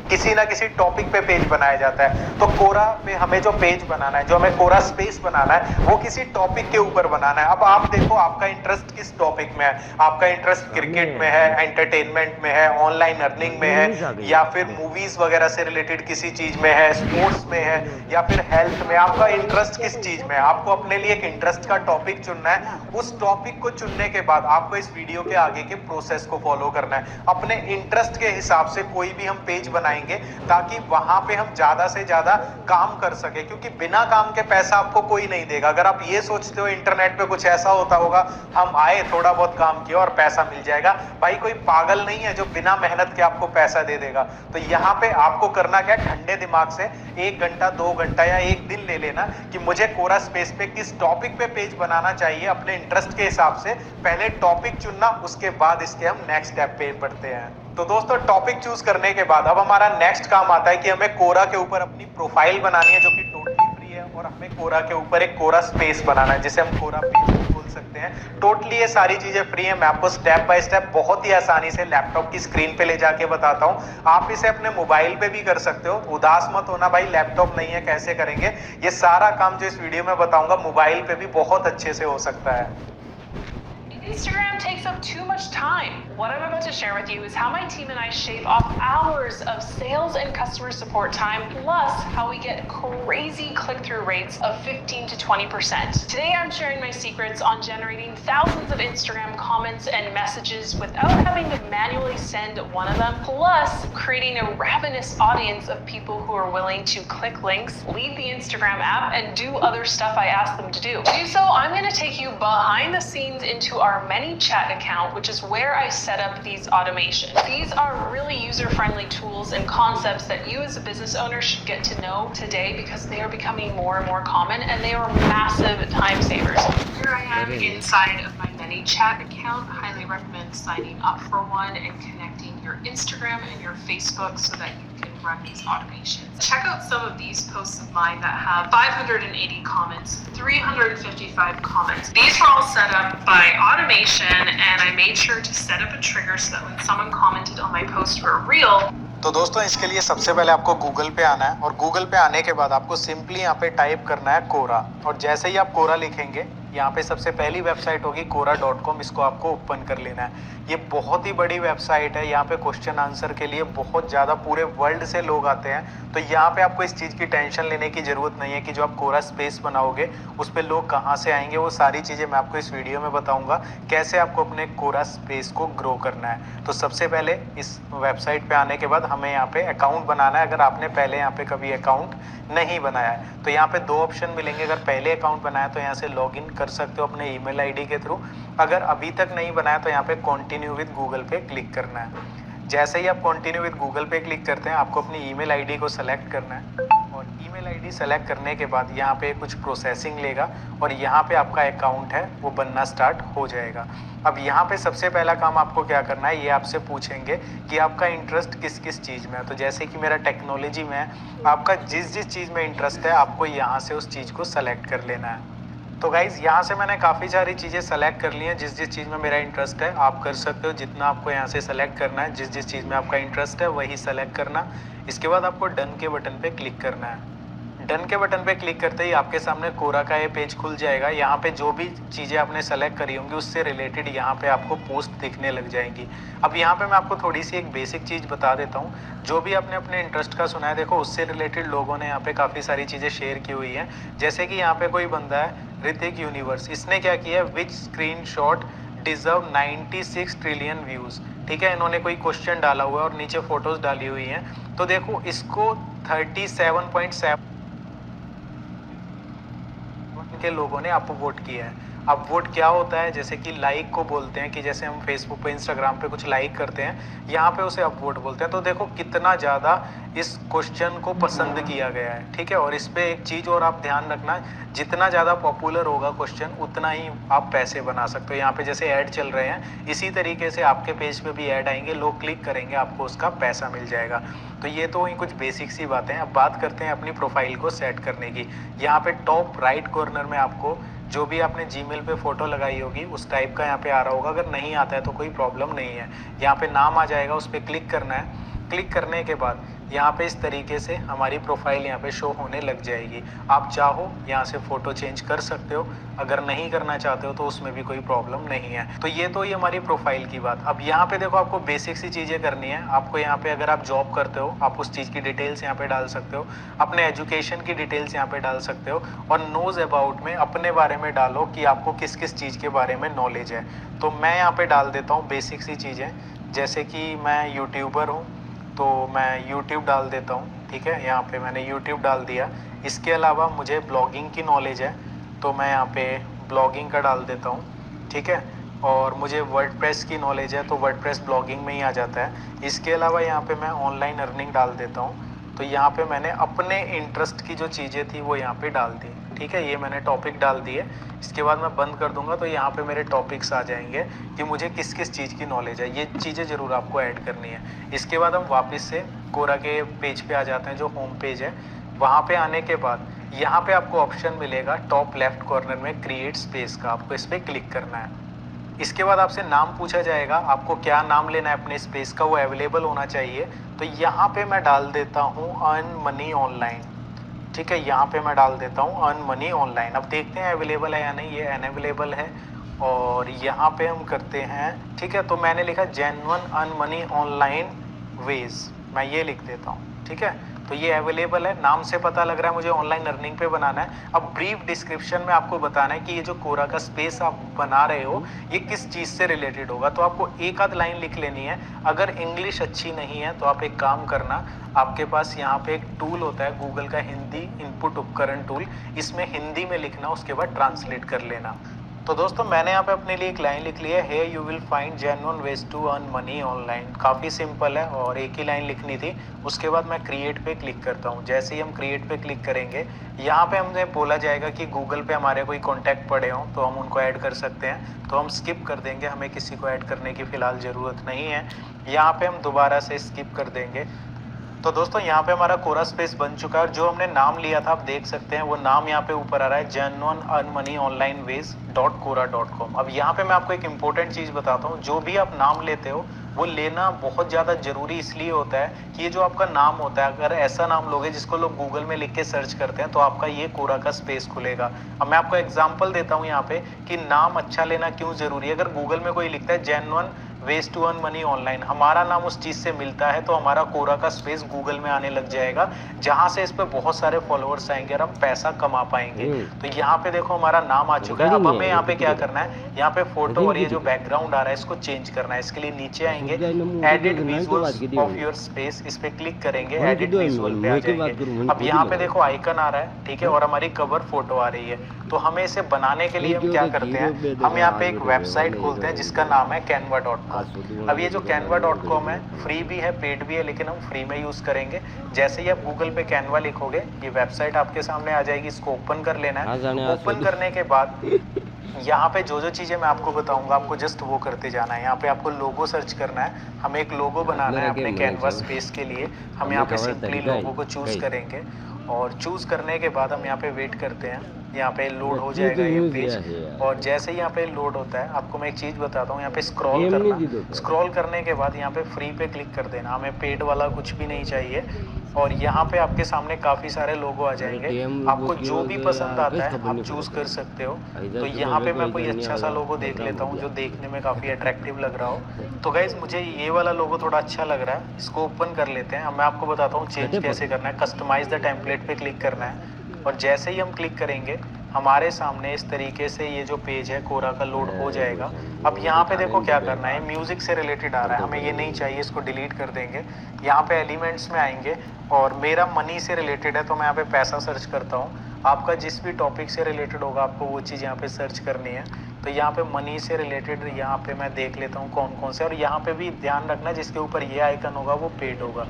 किसी ना किसी टॉपिक पे पेज बनाया जाता है। तो कोरा पे हमें जो पेज बनाना है, जो हमें कोरा स्पेस बनाना है, वो किसी टॉपिक के ऊपर बनाना है। अब आप देखो आपका इंटरेस्ट किस टॉपिक में है। आपका इंटरेस्ट क्रिकेट में है, एंटरटेनमेंट में है, ऑनलाइन अर्निंग में है, या फिर मूवीज वगैरह से रिलेटेड किसी चीज में है, स्पोर्ट्स में है, या फिर हेल्थ में। आपका इंटरेस्ट किस चीज में है, आपको अपने लिए एक इंटरेस्ट का टॉपिक चुनना है। उस टॉपिक को चुनने के बाद आपको इस वीडियो के आगे के प्रोसेस को फॉलो करना है। अपने इंटरेस्ट के हिसाब से कोई भी हम पेज बनाएंगे, ताकि वहां पे हम ज्यादा से ज्यादा काम कर सके, क्योंकि बिना काम के पैसा आपको कोई नहीं देगा। अगर आप ये सोचते हो इंटरनेट पे कुछ ऐसा होता होगा, हम आए, थोड़ा बहुत काम किया और पैसा मिल जाएगा, भाई कोई पागल नहीं है जो बिना मेहनत के आपको पैसा दे देगा। तो यहाँ पे आपको करना क्या, ठंडे दिमाग से 1 घंटा 2 घंटा या 1 दिन ले लेना कि मुझे कोरा स्पेस पे किस टॉपिक पे पेज बनाना चाहिए। अपने इंटरेस्ट के हिसाब से पहले टॉपिक चुनना, उसके बाद इसके हम नेक्स्ट स्टेप पे बढ़ते हैं। तो दोस्तों टॉपिक चूज करने के बाद अब हमारा नेक्स्ट काम आता है कि हमें कोरा के ऊपर अपनी प्रोफाइल बनानी है जो कि टोटली फ्री है, और हमें कोरा के ऊपर एक कोरा स्पेस बनाना है जिसे हम कोरा पेज बोल सकते हैं। टोटली ये सारी चीजें फ्री है। मैं आपको स्टेप बाय स्टेप बहुत ही आसानी से लैपटॉप की स्क्रीन पे ले जाके बताता हूँ। आप इसे अपने मोबाइल पे भी कर सकते हो। उदास मत होना भाई, लैपटॉप नहीं है कैसे करेंगे। ये सारा काम जो इस वीडियो में बताऊंगा मोबाइल पे भी बहुत अच्छे से हो सकता है। Instagram takes up too much time. What I'm about to share with you is how my team and I shave off hours of sales and customer support time, plus how we get crazy click-through rates of 15 to 20%. Today I'm sharing my secrets on generating thousands of Instagram comments and messages without having to manually send one of them, plus creating a ravenous audience of people who are willing to click links, leave the Instagram app, and do other stuff I ask them to do. To do so, I'm going to take you behind the scenes into our ManyChat account, which is where I set up these automations. These are really user-friendly tools and concepts that you as a business owner should get to know today because they are becoming more and more common and they are massive time savers. Here I am inside of my ManyChat account. Highly recommend signing up for one and connecting your Instagram and your Facebook so that you can run these automations. Check out some of these posts of mine that have 580 comments, 355 comments. These were all set up by automation and I made sure to set up a trigger so that when someone commented on my post for a reel, तो दोस्तों इसके लिए सबसे पहले आपको Google पे आना है, और गूगल पे आने के बाद आपको सिंपली यहाँ पे टाइप करना है कोरा, और जैसे ही आप कोरा लिखेंगे यहाँ पे सबसे पहली वेबसाइट होगी कोरा.com। इसको आपको ओपन कर लेना है। ये बहुत ही बड़ी वेबसाइट है। यहाँ पे क्वेश्चन आंसर के लिए बहुत ज़्यादा पूरे वर्ल्ड से लोग आते हैं। तो यहाँ पे आपको इस चीज़ की टेंशन लेने की ज़रूरत नहीं है कि जो आप कोरा स्पेस बनाओगे उस पर लोग कहाँ से आएंगे। वो सारी चीज़ें मैं आपको इस वीडियो में बताऊँगा कैसे आपको अपने कोरा स्पेस को ग्रो करना है। तो सबसे पहले इस वेबसाइट पर आने के बाद हमें यहाँ पे अकाउंट बनाना है। अगर आपने पहले यहाँ पे कभी अकाउंट नहीं बनाया है तो यहाँ पे दो ऑप्शन मिलेंगे। अगर पहले अकाउंट बनाया तो यहाँ से लॉगिन कर सकते हो अपने ईमेल आईडी के थ्रू। अगर अभी तक नहीं बनाया तो यहाँ पे कंटिन्यू विद गूगल पे क्लिक करना है। जैसे ही आप कंटिन्यू विद गूगल पे क्लिक करते हैं आपको अपनी ईमेल आईडी को सेलेक्ट करना है, और ईमेल आईडी सेलेक्ट करने के बाद यहाँ पे कुछ प्रोसेसिंग लेगा और यहाँ पे आपका अकाउंट है वो बनना स्टार्ट हो जाएगा। अब यहाँ पे सबसे पहला काम आपको क्या करना है, ये आपसे पूछेंगे कि आपका इंटरेस्ट किस किस चीज़ में है। तो जैसे कि मेरा टेक्नोलॉजी में है, आपका जिस जिस चीज़ में इंटरेस्ट है आपको यहाँ से उस चीज़ को सेलेक्ट कर लेना है। तो गाइज़ यहाँ से मैंने काफ़ी सारी चीज़ें सेलेक्ट कर ली हैं। जिस जिस चीज़ में मेरा इंटरेस्ट है आप कर सकते हो। जितना आपको यहाँ से सेलेक्ट करना है, जिस जिस चीज़ में आपका इंटरेस्ट है वही सेलेक्ट करना। इसके बाद आपको डन के बटन पे क्लिक करना है। डन के बटन पे क्लिक करते ही आपके सामने कोरा का ये पेज खुल जाएगा। यहाँ पे जो भी चीज़ें आपने सेलेक्ट करी होंगी उससे रिलेटेड यहाँ पे आपको पोस्ट दिखने लग जाएंगी। अब यहाँ पे मैं आपको थोड़ी सी एक बेसिक चीज़ बता देता हूँ। जो भी आपने अपने इंटरेस्ट का सुना है, देखो उससे रिलेटेड लोगों ने यहाँ पे काफ़ी सारी चीज़ें शेयर की हुई हैं। जैसे कि यहाँ पे कोई बंदा है ऋतिक यूनिवर्स, इसने क्या किया, which screenshot deserve 96 trillion views. ठीक है, इन्होंने कोई क्वेश्चन डाला हुआ है और नीचे फोटोज़ डाली हुई हैं। तो देखो इसको 37.7 के लोगों ने अपवोट किया है। अपवोट क्या होता है, जैसे कि लाइक को बोलते हैं, कि जैसे हम फेसबुक पे इंस्टाग्राम पे कुछ लाइक करते हैं, यहाँ पे उसे अपवोट बोलते हैं। तो देखो कितना ज़्यादा इस क्वेश्चन को पसंद किया गया है। ठीक है, और इस पे एक चीज़ और आप ध्यान रखना, जितना ज़्यादा पॉपुलर होगा क्वेश्चन उतना ही आप पैसे बना सकते हो। यहाँ पे जैसे ऐड चल रहे हैं इसी तरीके से आपके पेज पे भी ऐड आएंगे, लोग क्लिक करेंगे, आपको उसका पैसा मिल जाएगा। तो ये तो ही कुछ बेसिक सी बातें हैं। अब बात करते हैं अपनी प्रोफाइल को सेट करने की। यहाँ पे टॉप राइट कॉर्नर में आपको जो भी आपने जीमेल पे फ़ोटो लगाई होगी उस टाइप का यहाँ पे आ रहा होगा। अगर नहीं आता है तो कोई प्रॉब्लम नहीं है, यहाँ पे नाम आ जाएगा, उस पर क्लिक करना है। क्लिक करने के बाद यहाँ पे इस तरीके से हमारी प्रोफाइल यहाँ पे शो होने लग जाएगी। आप चाहो यहाँ से फ़ोटो चेंज कर सकते हो, अगर नहीं करना चाहते हो तो उसमें भी कोई प्रॉब्लम नहीं है। तो ये तो ये हमारी प्रोफाइल की बात। अब यहाँ पे देखो आपको बेसिक सी चीज़ें करनी है। आपको यहाँ पे अगर आप जॉब करते हो आप उस चीज़ की डिटेल्स यहाँ पे डाल सकते हो, अपने एजुकेशन की डिटेल्स यहाँ पे डाल सकते हो, और नोज अबाउट में अपने बारे में डालो कि आपको किस किस चीज़ के बारे में नॉलेज है। तो मैं यहाँ पे डाल देता हूँ बेसिक सी चीज़ें, जैसे कि मैं यूट्यूबर हूँ तो मैं यूट्यूब डाल देता हूँ। ठीक है, यहाँ पे मैंने यूट्यूब डाल दिया। इसके अलावा मुझे ब्लॉगिंग की नॉलेज है तो मैं यहाँ पे ब्लॉगिंग का डाल देता हूँ। ठीक है, और मुझे वर्डप्रेस की नॉलेज है तो वर्डप्रेस ब्लॉगिंग में ही आ जाता है। इसके अलावा यहाँ पे मैं ऑनलाइन अर्निंग डाल देता हूँ। तो यहाँ पे मैंने अपने इंटरेस्ट की जो चीज़ें थी वो यहाँ पे डाल दी। ठीक है, ये मैंने टॉपिक डाल दिए। इसके बाद मैं बंद कर दूंगा तो यहाँ पे मेरे टॉपिक्स आ जाएंगे कि मुझे किस किस चीज़ की नॉलेज है। ये चीज़ें ज़रूर आपको ऐड करनी है। इसके बाद हम वापस से कोरा के पेज पे आ जाते हैं, जो होम पेज है। वहाँ पे आने के बाद यहाँ पे आपको ऑप्शन मिलेगा टॉप लेफ्ट कॉर्नर में क्रिएट स्पेस का, आपको इस पर क्लिक करना है। इसके बाद आपसे नाम पूछा जाएगा, आपको क्या नाम लेना है अपने स्पेस का, वो अवेलेबल होना चाहिए। तो यहाँ पे मैं डाल देता हूँ अर्न मनी ऑनलाइन। ठीक है, यहाँ पे मैं डाल देता हूँ अर्न मनी ऑनलाइन। अब देखते हैं अवेलेबल है या नहीं। ये अनअवेलेबल है और यहाँ पे हम करते हैं। ठीक है, तो मैंने लिखा genuine earn money online ways, मैं ये लिख देता हूँ। ठीक है, तो ये अवेलेबल है। नाम से पता लग रहा है मुझे ऑनलाइन अर्निंग पे बनाना है। अब ब्रीफ डिस्क्रिप्शन में आपको बताना है कि ये जो कोरा का स्पेस आप बना रहे हो ये किस चीज़ से रिलेटेड होगा। तो आपको एक आध लाइन लिख लेनी है। अगर इंग्लिश अच्छी नहीं है तो आप एक काम करना, आपके पास यहाँ पे एक टूल होता है गूगल का हिंदी इनपुट उपकरण टूल, इसमें हिंदी में लिखना, उसके बाद ट्रांसलेट कर लेना। तो दोस्तों मैंने यहाँ पे अपने लिए एक लाइन लिख ली है, hey you will find genuine ways to earn money online. काफ़ी सिंपल है और एक ही लाइन लिखनी थी। उसके बाद मैं क्रिएट पे क्लिक करता हूँ। जैसे ही हम क्रिएट पे क्लिक करेंगे यहाँ पे हमने बोला जाएगा कि गूगल पे हमारे कोई कॉन्टैक्ट पड़े हों तो हम उनको ऐड कर सकते हैं। तो हम स्किप कर देंगे, हमें किसी को ऐड करने की फ़िलहाल ज़रूरत नहीं है। यहाँ पर हम दोबारा से स्किप कर देंगे। तो दोस्तों यहाँ पे हमारा कोरा स्पेस बन चुका है और जो हमने नाम लिया था आप देख सकते हैं वो नाम यहाँ पे ऊपर आ रहा है, genuine earn money online ways .quora.com। अब यहाँ पे मैं आपको एक इम्पोर्टेंट चीज़ बताता हूँ, जो भी आप नाम लेते हो वो लेना बहुत ज़्यादा ज़रूरी इसलिए होता है कि ये जो आपका नाम होता है, अगर ऐसा नाम लोगे जिसको लोग गूगल में लिख के सर्च करते हैं तो आपका ये कोरा का स्पेस खुलेगा। अब मैं आपको एग्जांपल देता हूँ यहाँ पे कि नाम अच्छा लेना क्यों ज़रूरी है। अगर गूगल में कोई लिखता है genuine ways to earn money online, हमारा नाम उस चीज़ से मिलता है तो हमारा कोरा का स्पेस गूगल में आने लग जाएगा, जहाँ से इस पे बहुत सारे फॉलोअर्स आएंगे और हम पैसा कमा पाएंगे। तो यहाँ पे देखो हमारा नाम आ चुका है। अब हमें यहाँ पे क्या करना है, यहाँ पे फोटो और ये जो बैकग्राउंड आ रहा है इसको चेंज करना है। इसके लिए नीचे आएंगे, edit visuals of your space, इस पे क्लिक करेंगे, एडिट विजुअल पे आ जाएंगे। अब यहाँ पे देखो आइकन आ रहा है, ठीक है, और हमारी कवर फोटो आ रही है। तो हमें इसे बनाने के लिए हम क्या करते हैं, हम यहाँ पे एक वेबसाइट खोलते हैं जिसका नाम है canva.com। अब ये जो canva.com है फ्री भी है पेड भी है, लेकिन हम फ्री में यूज़ करेंगे। जैसे ही आप गूगल पे कैनवा लिखोगे ये वेबसाइट आपके सामने आ जाएगी, इसको ओपन कर लेना है। ओपन करने के बाद यहाँ पे जो जो चीज़ें मैं आपको बताऊंगा आपको जस्ट वो करते जाना है। यहाँ पे आपको लोगो सर्च करना है, हमें एक लोगो बनाना है अपने कैनवा स्पेस के लिए। हम यहाँ पे सिंपली लोगो को चूज़ करेंगे और चूज़ करने के बाद हम यहाँ पे वेट करते हैं। यहाँ पे लोड हो जाएगा ये पेज और जैसे ही यहाँ पे लोड होता है आपको मैं एक चीज़ बताता हूँ, यहाँ पे स्क्रॉल करना। स्क्रॉल करने के बाद यहाँ पे फ्री पे क्लिक कर देना, हमें पेड वाला कुछ भी नहीं चाहिए। और यहाँ पे आपके सामने काफ़ी सारे लोगो आ जाएंगे, आपको जो भी पसंद आता है आप चूज़ कर सकते हो। तो यहाँ पे मैं कोई अच्छा सा लोगो देख लेता हूँ जो देखने में काफ़ी अट्रैक्टिव लग रहा हो। तो गाइज मुझे ये वाला लोगो थोड़ा अच्छा लग रहा है, इसको ओपन कर लेते हैं। अब मैं आपको बताता हूँ चेंज कैसे करना है। कस्टमाइज द टेम्पलेट पे क्लिक करना है और जैसे ही हम क्लिक करेंगे हमारे सामने इस तरीके से ये जो पेज है कोरा का लोड हो जाएगा। अब यहाँ पे देखो क्या करना है, म्यूजिक से रिलेटेड आ रहा है, हमें ये नहीं चाहिए, इसको डिलीट कर देंगे। यहाँ पे एलिमेंट्स में आएंगे और मेरा मनी से रिलेटेड है तो मैं यहाँ पे पैसा सर्च करता हूँ। आपका जिस भी टॉपिक से रिलेटेड होगा आपको वो चीज़ यहाँ पे सर्च करनी है। तो यहाँ पे मनी से रिलेटेड यहाँ पे मैं देख लेता हूँ कौन कौन से, और यहाँ पे भी ध्यान रखना जिसके ऊपर ये आइकन होगा वो पेड होगा।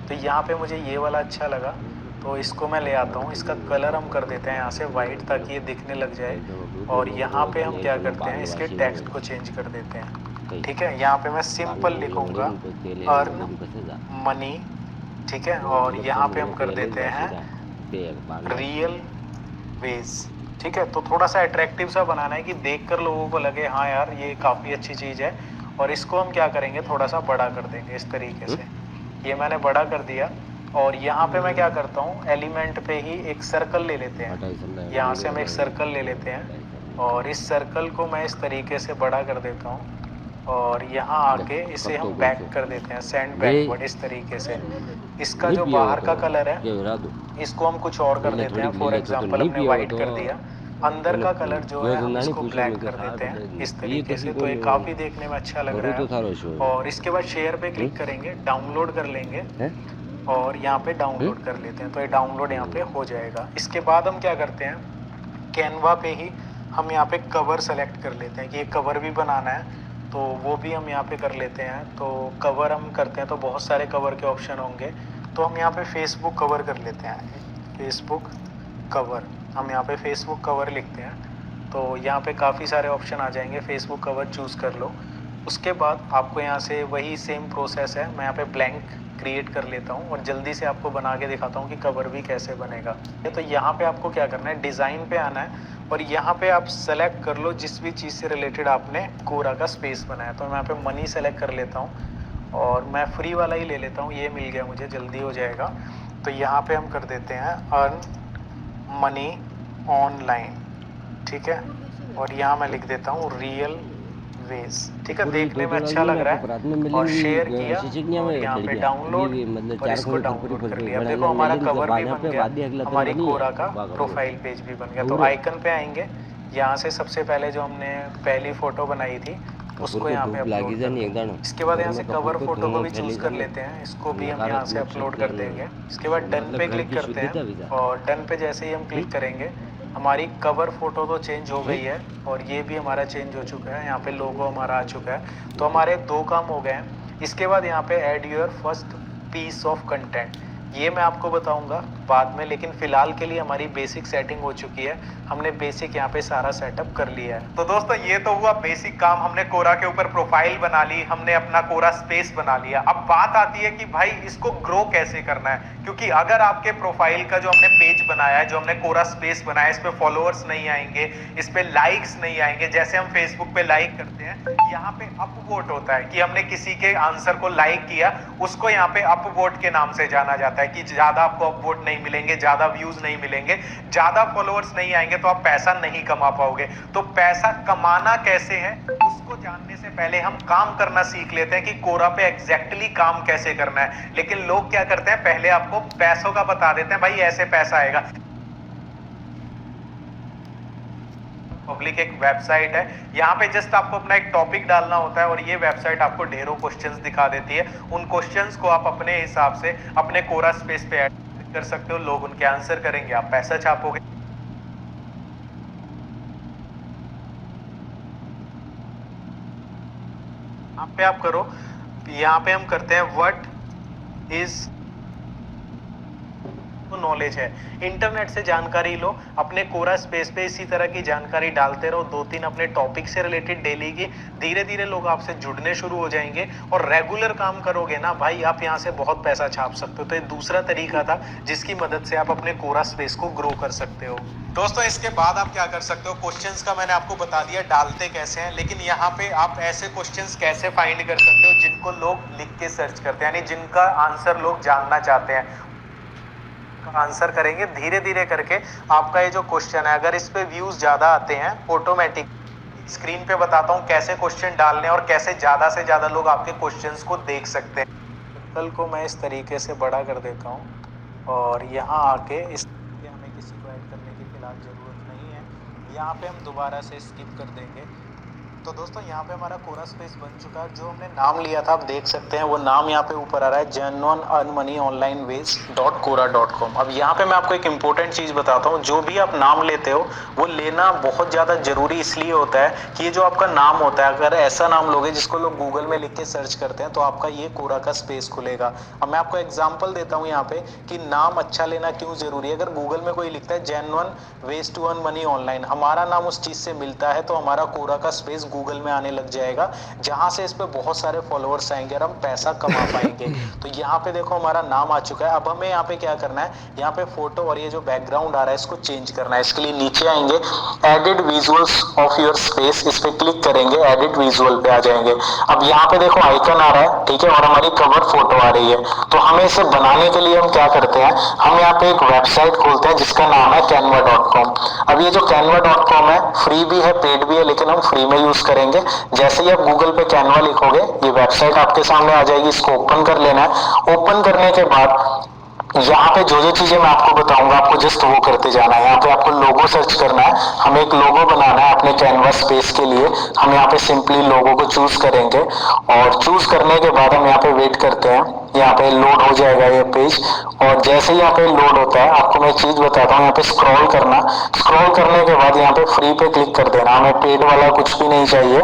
तो यहाँ पे मुझे ये वाला अच्छा लगा तो इसको मैं ले आता हूँ। इसका कलर हम कर देते हैं यहाँ से वाइट ताकि ये दिखने लग जाए। और यहाँ पे हम क्या करते हैं, इसके टेक्स्ट को चेंज कर देते हैं। ठीक है, यहाँ पे मैं सिंपल लिखूँगा अर्न मनी, ठीक है, और यहाँ पे हम कर देते हैं रियल वेज। ठीक है, तो थोड़ा सा अट्रैक्टिव सा बनाना है कि देखकर लोगों को लगे हाँ यार ये काफ़ी अच्छी चीज़ है। और इसको हम क्या करेंगे, थोड़ा सा बड़ा कर देंगे इस तरीके से। ये मैंने बड़ा कर दिया और यहाँ पे मैं क्या करता हूँ, एलिमेंट पे ही एक सर्कल ले लेते हैं। यहाँ से हम एक सर्कल ले लेते हैं और इस सर्कल को मैं इस तरीके से बड़ा कर देता हूँ और यहाँ आके इसे हम बैक कर देते हैं, सेंड बैकवर्ड इस तरीके से। इसका जो बाहर का कलर है इसको हम कुछ और कर देते हैं। फॉर एग्जांपल हमने वाइट कर दिया, अंदर का कलर जो है हम इसको ब्लैक कर देते हैं इस तरीके से। तो ये काफ़ी देखने में अच्छा लग रहा है। और इसके बाद शेयर पे क्लिक करेंगे, डाउनलोड कर लेंगे और यहाँ पे डाउनलोड कर लेते हैं। तो ये डाउनलोड यहाँ पे हो जाएगा। इसके बाद हम क्या करते हैं, कैनवा पे ही हम यहाँ पे कवर सेलेक्ट कर लेते हैं कि ये कवर भी बनाना है तो वो भी हम यहाँ पे कर लेते हैं। तो कवर हम करते हैं तो बहुत सारे कवर के ऑप्शन होंगे। तो हम यहाँ पे फेसबुक कवर कर लेते हैं, फेसबुक कवर। हम यहाँ पे फेसबुक कवर लिखते हैं तो यहाँ पे काफ़ी सारे ऑप्शन आ जाएंगे, फेसबुक कवर चूज़ कर लो। उसके बाद आपको यहाँ से वही सेम प्रोसेस है, मैं यहाँ पे ब्लैंक क्रिएट कर लेता हूँ और जल्दी से आपको बना के दिखाता हूँ कि कवर भी कैसे बनेगा। तो यहाँ पे आपको क्या करना है, डिज़ाइन पे आना है और यहाँ पे आप सेलेक्ट कर लो जिस भी चीज़ से रिलेटेड आपने कोरा का स्पेस बनाया। तो मैं यहाँ पे मनी सेलेक्ट कर लेता हूँ और मैं फ्री वाला ही ले लेता हूँ, ये मिल गया मुझे, जल्दी हो जाएगा। तो यहाँ पे हम कर देते हैं अर्न मनी ऑनलाइन, ठीक है। और यहाँ मैं लिख देता हूँ रियल वेज, ठीक है। देखने में अच्छा लग रहा है और शेयर किया और यहाँ पे डाउनलोड और इसको डाउनलोड कर लिया। देखो हमारा कवर भी बन गया, हमारी कोरा का प्रोफाइल पेज भी बन गया। तो आइकन पे आएंगे, यहाँ से सबसे पहले जो हमने पहली फोटो बनाई थी उसको यहाँ पे अपलोड कर देंगे। इसके बाद यहाँ से कवर फोटो को भी चूज कर लेते हैं, इसको भी हम यहाँ से अपलोड कर देंगे। इसके बाद डन पे क्लिक करते हैं और डन पे जैसे ही हम क्लिक करेंगे हमारी कवर फोटो तो चेंज हो गई है और ये भी हमारा चेंज हो चुका है। यहाँ पे लोगो हमारा आ चुका है। तो हमारे 2 काम हो गए हैं। इसके बाद यहाँ पे add your first piece of content, ये मैं आपको बताऊंगा बाद में, लेकिन फिलहाल के लिए हमारी बेसिक सेटिंग हो चुकी है। हमने बेसिक यहाँ पे सारा सेटअप कर लिया है। तो दोस्तों ये तो हुआ बेसिक काम, हमने कोरा के ऊपर प्रोफाइल बना ली, हमने अपना कोरा स्पेस बना लिया। अब बात आती है कि भाई इसको ग्रो कैसे करना है, क्योंकि अगर आपके प्रोफाइल का जो हमने पेज बनाया है, जो हमने कोरा स्पेस बनाया है, इस पे फॉलोअर्स नहीं आएंगे, इस पे लाइक्स नहीं आएंगे। जैसे हम फेसबुक पे लाइक करते हैं, यहाँ पे अपवोट होता है कि हमने किसी के आंसर को लाइक किया, उसको यहाँ पे अपवोट के नाम से जाना जाता है कि ज्यादा आपको अपवोट नहीं मिलेंगे, ज्यादा व्यूज नहीं मिलेंगे, ज्यादा फॉलोअर्स नहीं आएंगे तो आप पैसा नहीं कमा पाओगे। तो पैसा कमाना कैसे है उसको जानने से पहले हम काम करना सीख लेते हैं कि कोरा पे एग्जैक्टली काम कैसे करना है। लेकिन लोग क्या करते हैं, पहले आपको पैसों का बता देते हैं, भाई ऐसे पैसा आएगा। पब्लिक एक वेबसाइट है, यहाँ पे जस्ट आपको अपना एक टॉपिक डालना होता है और ये वेबसाइट आपको ढेरों क्वेश्चंस दिखा देती है। उन क्वेश्चंस को आप अपने हिसाब से अपने कोरा स्पेस पे ऐड कर सकते हो, लोग उनके आंसर करेंगे, आप पैसा छापोगे। यहाँ पे आप करो, यहाँ पे हम करते हैं व्हाट इज नॉलेज है। इंटरनेट से जानकारी लो, अपने कोरा स्पेस पे इसी तरह की जानकारी डालते रहो, 2-3 अपने टॉपिक से रिलेटेड डेली की। धीरे धीरे लोग आपसे जुड़ने शुरू हो जाएंगे और रेगुलर काम करोगे ना भाई, आप यहाँ से बहुत पैसा छाप सकते हो। तो ये दूसरा तरीका था जिसकी मदद से आप अपने कोरा स्पेस को ग्रो कर सकते हो। दोस्तों इसके बाद आप क्या कर सकते हो, क्वेश्चंस का मैंने आपको बता दिया डालते कैसे हैं, लेकिन यहाँ पे आप ऐसे क्वेश्चंस कैसे फाइंड कर सकते हो जिनको लोग लिख के सर्च करते हैं, यानी जिनका आंसर लोग जानना चाहते हैं, आंसर करेंगे। धीरे धीरे करके आपका ये जो क्वेश्चन है, अगर इस पे व्यूज ज्यादा आते हैं, ऑटोमेटिक स्क्रीन पे बताता हूँ कैसे क्वेश्चन डालने और कैसे ज्यादा से ज्यादा लोग आपके क्वेश्चंस को देख सकते हैं। कल को मैं इस तरीके से बड़ा कर देता हूँ और यहाँ आके इस हमें किसी को ऐड करने की फिलहाल जरूरत नहीं है। यहाँ पे हम दोबारा से स्किप कर देंगे। तो दोस्तों यहाँ पे हमारा कोरा स्पेस बन चुका है। जो हमने नाम लिया था आप देख सकते हैं, वो नाम यहाँ पे ऊपर आ रहा है, genuine earn money online ways .quora.com। अब यहाँ पे मैं आपको एक इम्पोर्टेंट चीज़ बताता हूँ, जो भी आप नाम लेते हो वो लेना बहुत ज़्यादा जरूरी इसलिए होता है कि ये जो आपका नाम होता है, अगर ऐसा नाम लोगे जिसको लोग गूगल में लिख के सर्च करते हैं तो आपका ये कोरा का स्पेस खुलेगा। अब मैं आपको एग्जाम्पल देता हूँ यहाँ पे कि नाम अच्छा लेना क्यों जरूरी है। अगर गूगल में कोई लिखता है genuine ways to earn money online, हमारा नाम उस चीज़ से मिलता है तो हमारा कोरा का स्पेस गूगल में आने लग जाएगा, जहां से इस पे बहुत सारे फॉलोअर्स आएंगे और हम पैसा कमा पाएंगे। तो यहाँ पे देखो हमारा नाम आ चुका है। अब हमें यहाँ पे क्या करना है, यहाँ पे फोटो और ये जो बैकग्राउंड आ रहा है इसको चेंज करना है। इसके लिए नीचे आएंगे, edit visuals of your space, इस पे क्लिक करेंगे, एडिट विजुअल पे आ जाएंगे। अब यहाँ पे देखो आइकन आ रहा है, ठीक है, और हमारी कवर फोटो आ रही है। तो हमें इसे बनाने के लिए हम क्या करते हैं, हम यहाँ पे एक वेबसाइट खोलते हैं जिसका नाम है canva.com। अब ये जो canva.com है फ्री भी है पेड भी है, लेकिन हम फ्री में यूज करेंगे। जैसे ही आप गूगल पे कैनवा लिखोगे ये वेबसाइट आपके सामने आ जाएगी, इसको ओपन कर लेना है। ओपन करने के बाद यहाँ पे जो चीजें मैं आपको बताऊंगा आपको जस्ट वो करते जाना है। यहाँ पे आपको लोगो सर्च करना है, हमें एक लोगो बनाना है अपने कैनवा स्पेस के लिए। हम यहाँ पे सिंपली लोगो को चूज करेंगे और चूज करने के बाद हम यहाँ पे वेट करते हैं। यहाँ पे लोड हो जाएगा ये पेज। और जैसे ही यहाँ पे लोड होता है आपको मैं एक चीज बताता हूँ, यहाँ पे स्क्रॉल करना, स्क्रॉल करने के बाद यहाँ पे फ्री पे क्लिक कर देना, हमें पेड वाला कुछ भी नहीं चाहिए।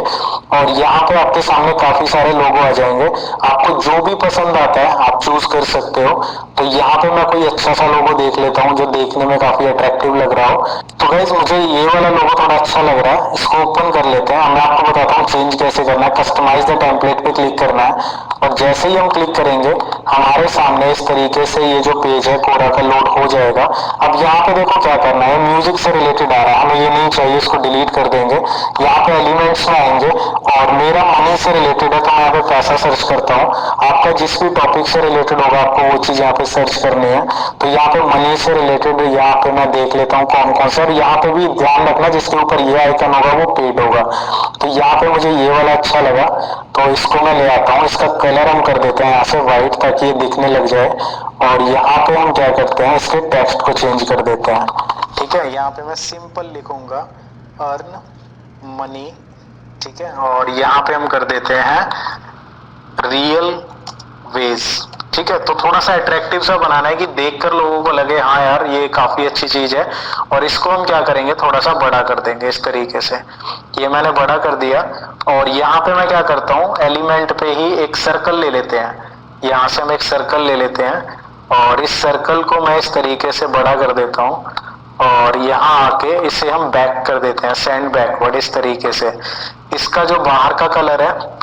और यहाँ पे आपके सामने काफी सारे लोगो आ जाएंगे, आपको जो भी पसंद आता है आप चूज कर सकते हो। तो यहाँ पे मैं कोई अच्छा सा लोगो देख लेता हूँ जो देखने में काफी अट्रैक्टिव लग रहा हो। तो गाइस मुझे ये वाला लोगो थोड़ा अच्छा लग रहा है, इसको ओपन कर लेते हैं। मैं आपको बताता हूँ चेंज कैसे करना है। कस्टमाइज द टेम्पलेट पे क्लिक करना है और जैसे ही हम क्लिक करेंगे हमारे सामने इस तरीके से ये जो पेज है कोरा का लोड हो जाएगा। अब यहाँ पे देखो क्या करना है, म्यूजिक से रिलेटेड आ रहा है, हमें ये नहीं चाहिए, इसको डिलीट कर देंगे। यहाँ पे एलिमेंट्स में आएंगे और मेरा मनी से रिलेटेड है तो मैं यहाँ पे पैसा सर्च करता हूँ। आपका जिस भी टॉपिक से रिलेटेड होगा आपको वो चीज यहाँ पे सर्च करनी है। तो यहाँ पे मनी से रिलेटेड यहाँ पे मैं देख लेता हूँ कौन कौन सा, और यहाँ पे भी ध्यान रखना जिसके ऊपर ये आइकन होगा वो पेड होगा। तो यहाँ पे मुझे ये वाला अच्छा लगा तो इसको मैं ले आता हूँ। इसका कलर हम कर देते हैं यहाँ से व्हाइट ताकि ये दिखने लग जाए। और यहाँ पे हम क्या करते हैं, इसके टेक्स्ट को चेंज कर देते हैं। ठीक है, यहाँ पे मैं सिंपल लिखूंगा अर्न मनी, ठीक है। और यहाँ पे हम कर देते हैं रियल वेज, ठीक है। तो थोड़ा सा अट्रैक्टिव सा बनाना है कि देखकर लोगों को लगे हाँ यार ये काफी अच्छी चीज है। और इसको हम क्या करेंगे, थोड़ा सा बड़ा कर देंगे इस तरीके से। ये मैंने बड़ा कर दिया और यहाँ पे मैं क्या करता हूँ, एलिमेंट पे ही एक सर्कल ले लेते हैं। यहाँ से हम एक सर्कल ले लेते हैं और इस सर्कल को मैं इस तरीके से बड़ा कर देता हूँ और यहाँ आके इसे हम बैक कर देते हैं, सेंड बैकवर्ड इस तरीके से। इसका जो बाहर का कलर है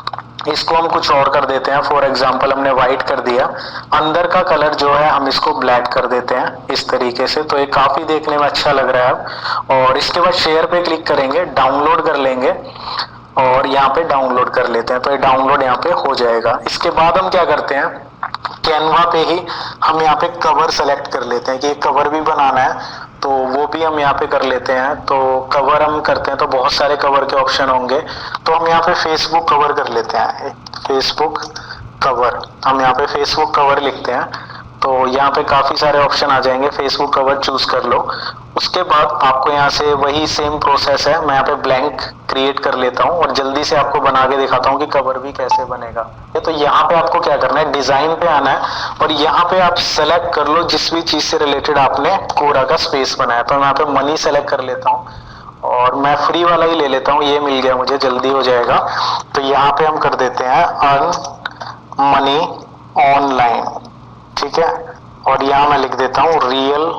इसको हम कुछ और कर देते हैं। फॉर एग्जांपल हमने व्हाइट कर दिया, अंदर का कलर जो है हम इसको ब्लैक कर देते हैं इस तरीके से। तो ये काफी देखने में अच्छा लग रहा है अब। और इसके बाद शेयर पे क्लिक करेंगे, डाउनलोड कर लेंगे और यहाँ पे डाउनलोड कर लेते हैं। तो ये डाउनलोड यहाँ पे हो जाएगा। इसके बाद हम क्या करते हैं, कैनवा पे ही हम यहाँ पे कवर सेलेक्ट कर लेते हैं कि एक कवर भी बनाना है तो वो भी हम यहाँ पे कर लेते हैं। तो कवर हम करते हैं तो बहुत सारे कवर के ऑप्शन होंगे, तो हम यहाँ पे फेसबुक कवर कर लेते हैं। फेसबुक कवर, हम यहाँ पे फेसबुक कवर लिखते हैं तो यहाँ पे काफी सारे ऑप्शन आ जाएंगे, फेसबुक कवर चूज कर लो। उसके बाद आपको यहाँ से वही सेम प्रोसेस है, मैं यहाँ पे ब्लैंक क्रिएट कर लेता हूँ और जल्दी से आपको बना के दिखाता हूँ कि कवर भी कैसे बनेगा। तो यहाँ पे आपको क्या करना है, डिजाइन पे आना है और यहाँ पे आप सेलेक्ट कर लो जिस भी चीज से रिलेटेड आपने कोरा का स्पेस बनाया। तो मैं यहाँ पे मनी सेलेक्ट कर लेता हूँ और मैं फ्री वाला ही ले लेता हूँ, ये मिल गया मुझे, जल्दी हो जाएगा। तो यहाँ पे हम कर देते हैं अर्न मनी ऑनलाइन, ठीक है। और यहाँ मैं लिख देता हूँ रियल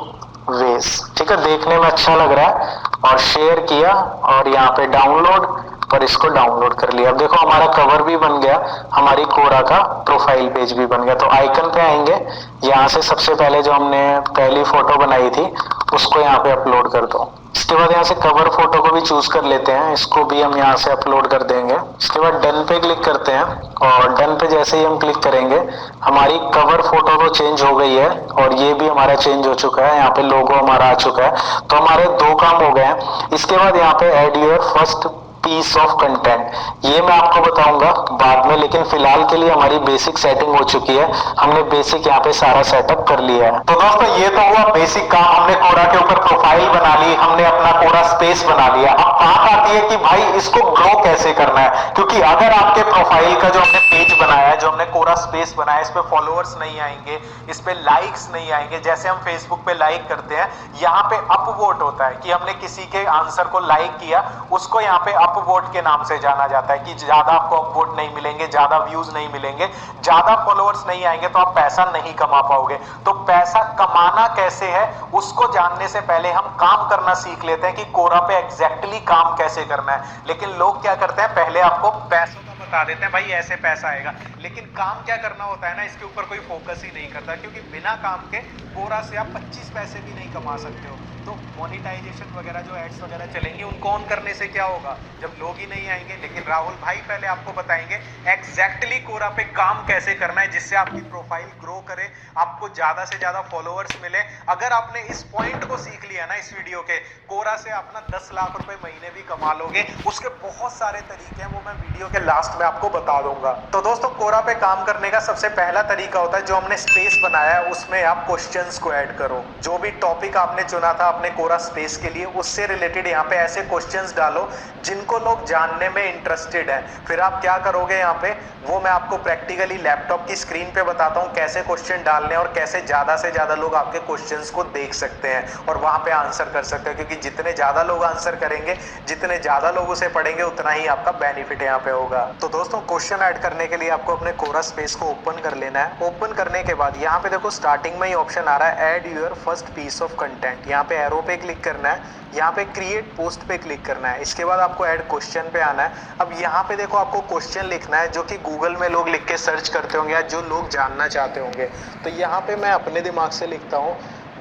वेज, ठीक है। देखने में अच्छा लग रहा है और शेयर किया और यहाँ पे डाउनलोड पर इसको डाउनलोड कर लिया। अब देखो हमारा कवर भी बन गया, हमारी कोरा का प्रोफाइल पेज भी बन गया। तो आइकन पे आएंगे, यहाँ से सबसे पहले जो हमने पहली फोटो बनाई थी उसको यहाँ पे अपलोड कर दो। इसके बाद यहाँ से कवर फोटो को भी चूज कर लेते हैं, इसको भी हम यहाँ से अपलोड कर देंगे। इसके बाद डन पे क्लिक करते हैं और डन पे जैसे ही हम क्लिक करेंगे हमारी कवर फोटो तो चेंज हो गई है और ये भी हमारा चेंज हो चुका है, यहाँ पे लोगो हमारा आ चुका है। तो हमारे 2 काम हो गए हैं। इसके बाद यहाँ पे add your first piece of content, ये मैं आपको बताऊंगा बाद में, लेकिन फिलहाल के लिए हमारी बेसिक सेटिंग हो चुकी है। हमने बेसिक यहाँ पे सारा सेटअप कर लिया है। तो दोस्तों ये तो हुआ बेसिक काम, हमने कोरा के ऊपर प्रोफाइल बना ली, हमने अपना कोरा स्पेस बना लिया। अब बात आती है कि भाई इसको ग्रो कैसे करना है, क्योंकि अगर आपके प्रोफाइल का जो हमने पेज बनाया है, जो हमने कोरा स्पेस बनाया है, इस पे फॉलोअर्स नहीं आएंगे, इस पे लाइक्स नहीं आएंगे। जैसे हम फेसबुक पे लाइक करते हैं, यहाँ पे अपवोट होता है कि हमने किसी के आंसर को लाइक किया, उसको यहाँ पे अपवोट के नाम से जाना जाता है कि ज्यादा आपको अपवोट नहीं मिलेंगे, ज्यादा व्यूज नहीं मिलेंगे, ज्यादा फॉलोअर्स नहीं आएंगे तो आप पैसा नहीं कमा पाओगे। तो पैसा कमाना कैसे है उसको जानने से पहले हम काम करना सीख लेते हैं कि कोरा पे एग्जैक्टली काम कैसे करना है। लेकिन लोग क्या करते हैं, पहले आपको पैसों का बता देते हैं, भाई ऐसे पैसा आएगा, लेकिन काम क्या करना होता है ना, इसके ऊपर कोई फोकस ही नहीं करता, क्योंकि बिना काम के कोरा से आप 25 पैसे भी नहीं कमा सकते हो। तो मोनेटाइजेशन वगैरह जो एड्स वगैरह चलेंगे उनको ऑन करने से क्या होगा, जब लोग ही नहीं आएंगे। लेकिन राहुल भाई पहले आपको बताएंगे एग्जैक्टली कोरा पे काम कैसे करना है जिससे आपकी प्रोफाइल ग्रो करे, आपको ज्यादा से ज्यादा फॉलोअर्स मिले। अगर आपने इस पॉइंट को सीख लिया ना इस वीडियो के, कोरा से अपना 10 लाख रुपए महीने भी कमा लोगे। उसके बहुत सारे तरीके हैं, वो मैं वीडियो के लास्ट में आपको बता दूंगा। तो दोस्तों कोरा पे काम करने का सबसे पहला तरीका होता है, जो हमने स्पेस बनाया है उसमें आप क्वेश्चंस को ऐड करो। जो भी टॉपिक आपने चुना था अपने कोरा स्पेस के लिए, उससे रिलेटेड यहाँ पे ऐसे क्वेश्चंस डालो जिनको लोग जानने में इंटरेस्टेड है। फिर आप क्या करोगे यहाँ पे, वो मैं आपको प्रैक्टिकली लैपटॉप की स्क्रीन पे बताता हूँ कैसे क्वेश्चन डालने और कैसे ज्यादा से ज्यादा लोग आपके क्वेश्चंस को देख सकते हैं और वहां पे आंसर कर सकते हैं। क्योंकि जितने ज्यादा लोग आंसर करेंगे, जितने ज्यादा लोग उसे पढ़ेंगे, उतना ही आपका बेनिफिट यहाँ पे होगा। तो दोस्तों क्वेश्चन ऐड करने के लिए आपको अपने कोरा स्पेस को ओपन कर लेना है। ओपन करने के बाद यहाँ पे देखो स्टार्टिंग में ही ऑप्शन आ रहा है add your first piece of content. यहाँ पे एरो पे क्लिक करना है, यहाँ पे क्रिएट पोस्ट पे क्लिक करना है। इसके बाद आपको ऐड क्वेश्चन पे आना है। अब यहाँ पे देखो आपको क्वेश्चन लिखना है जो कि गूगल में लोग लिख के सर्च करते होंगे या जो लोग जानना चाहते होंगे। तो यहाँ पे मैं अपने दिमाग से लिखता हूँ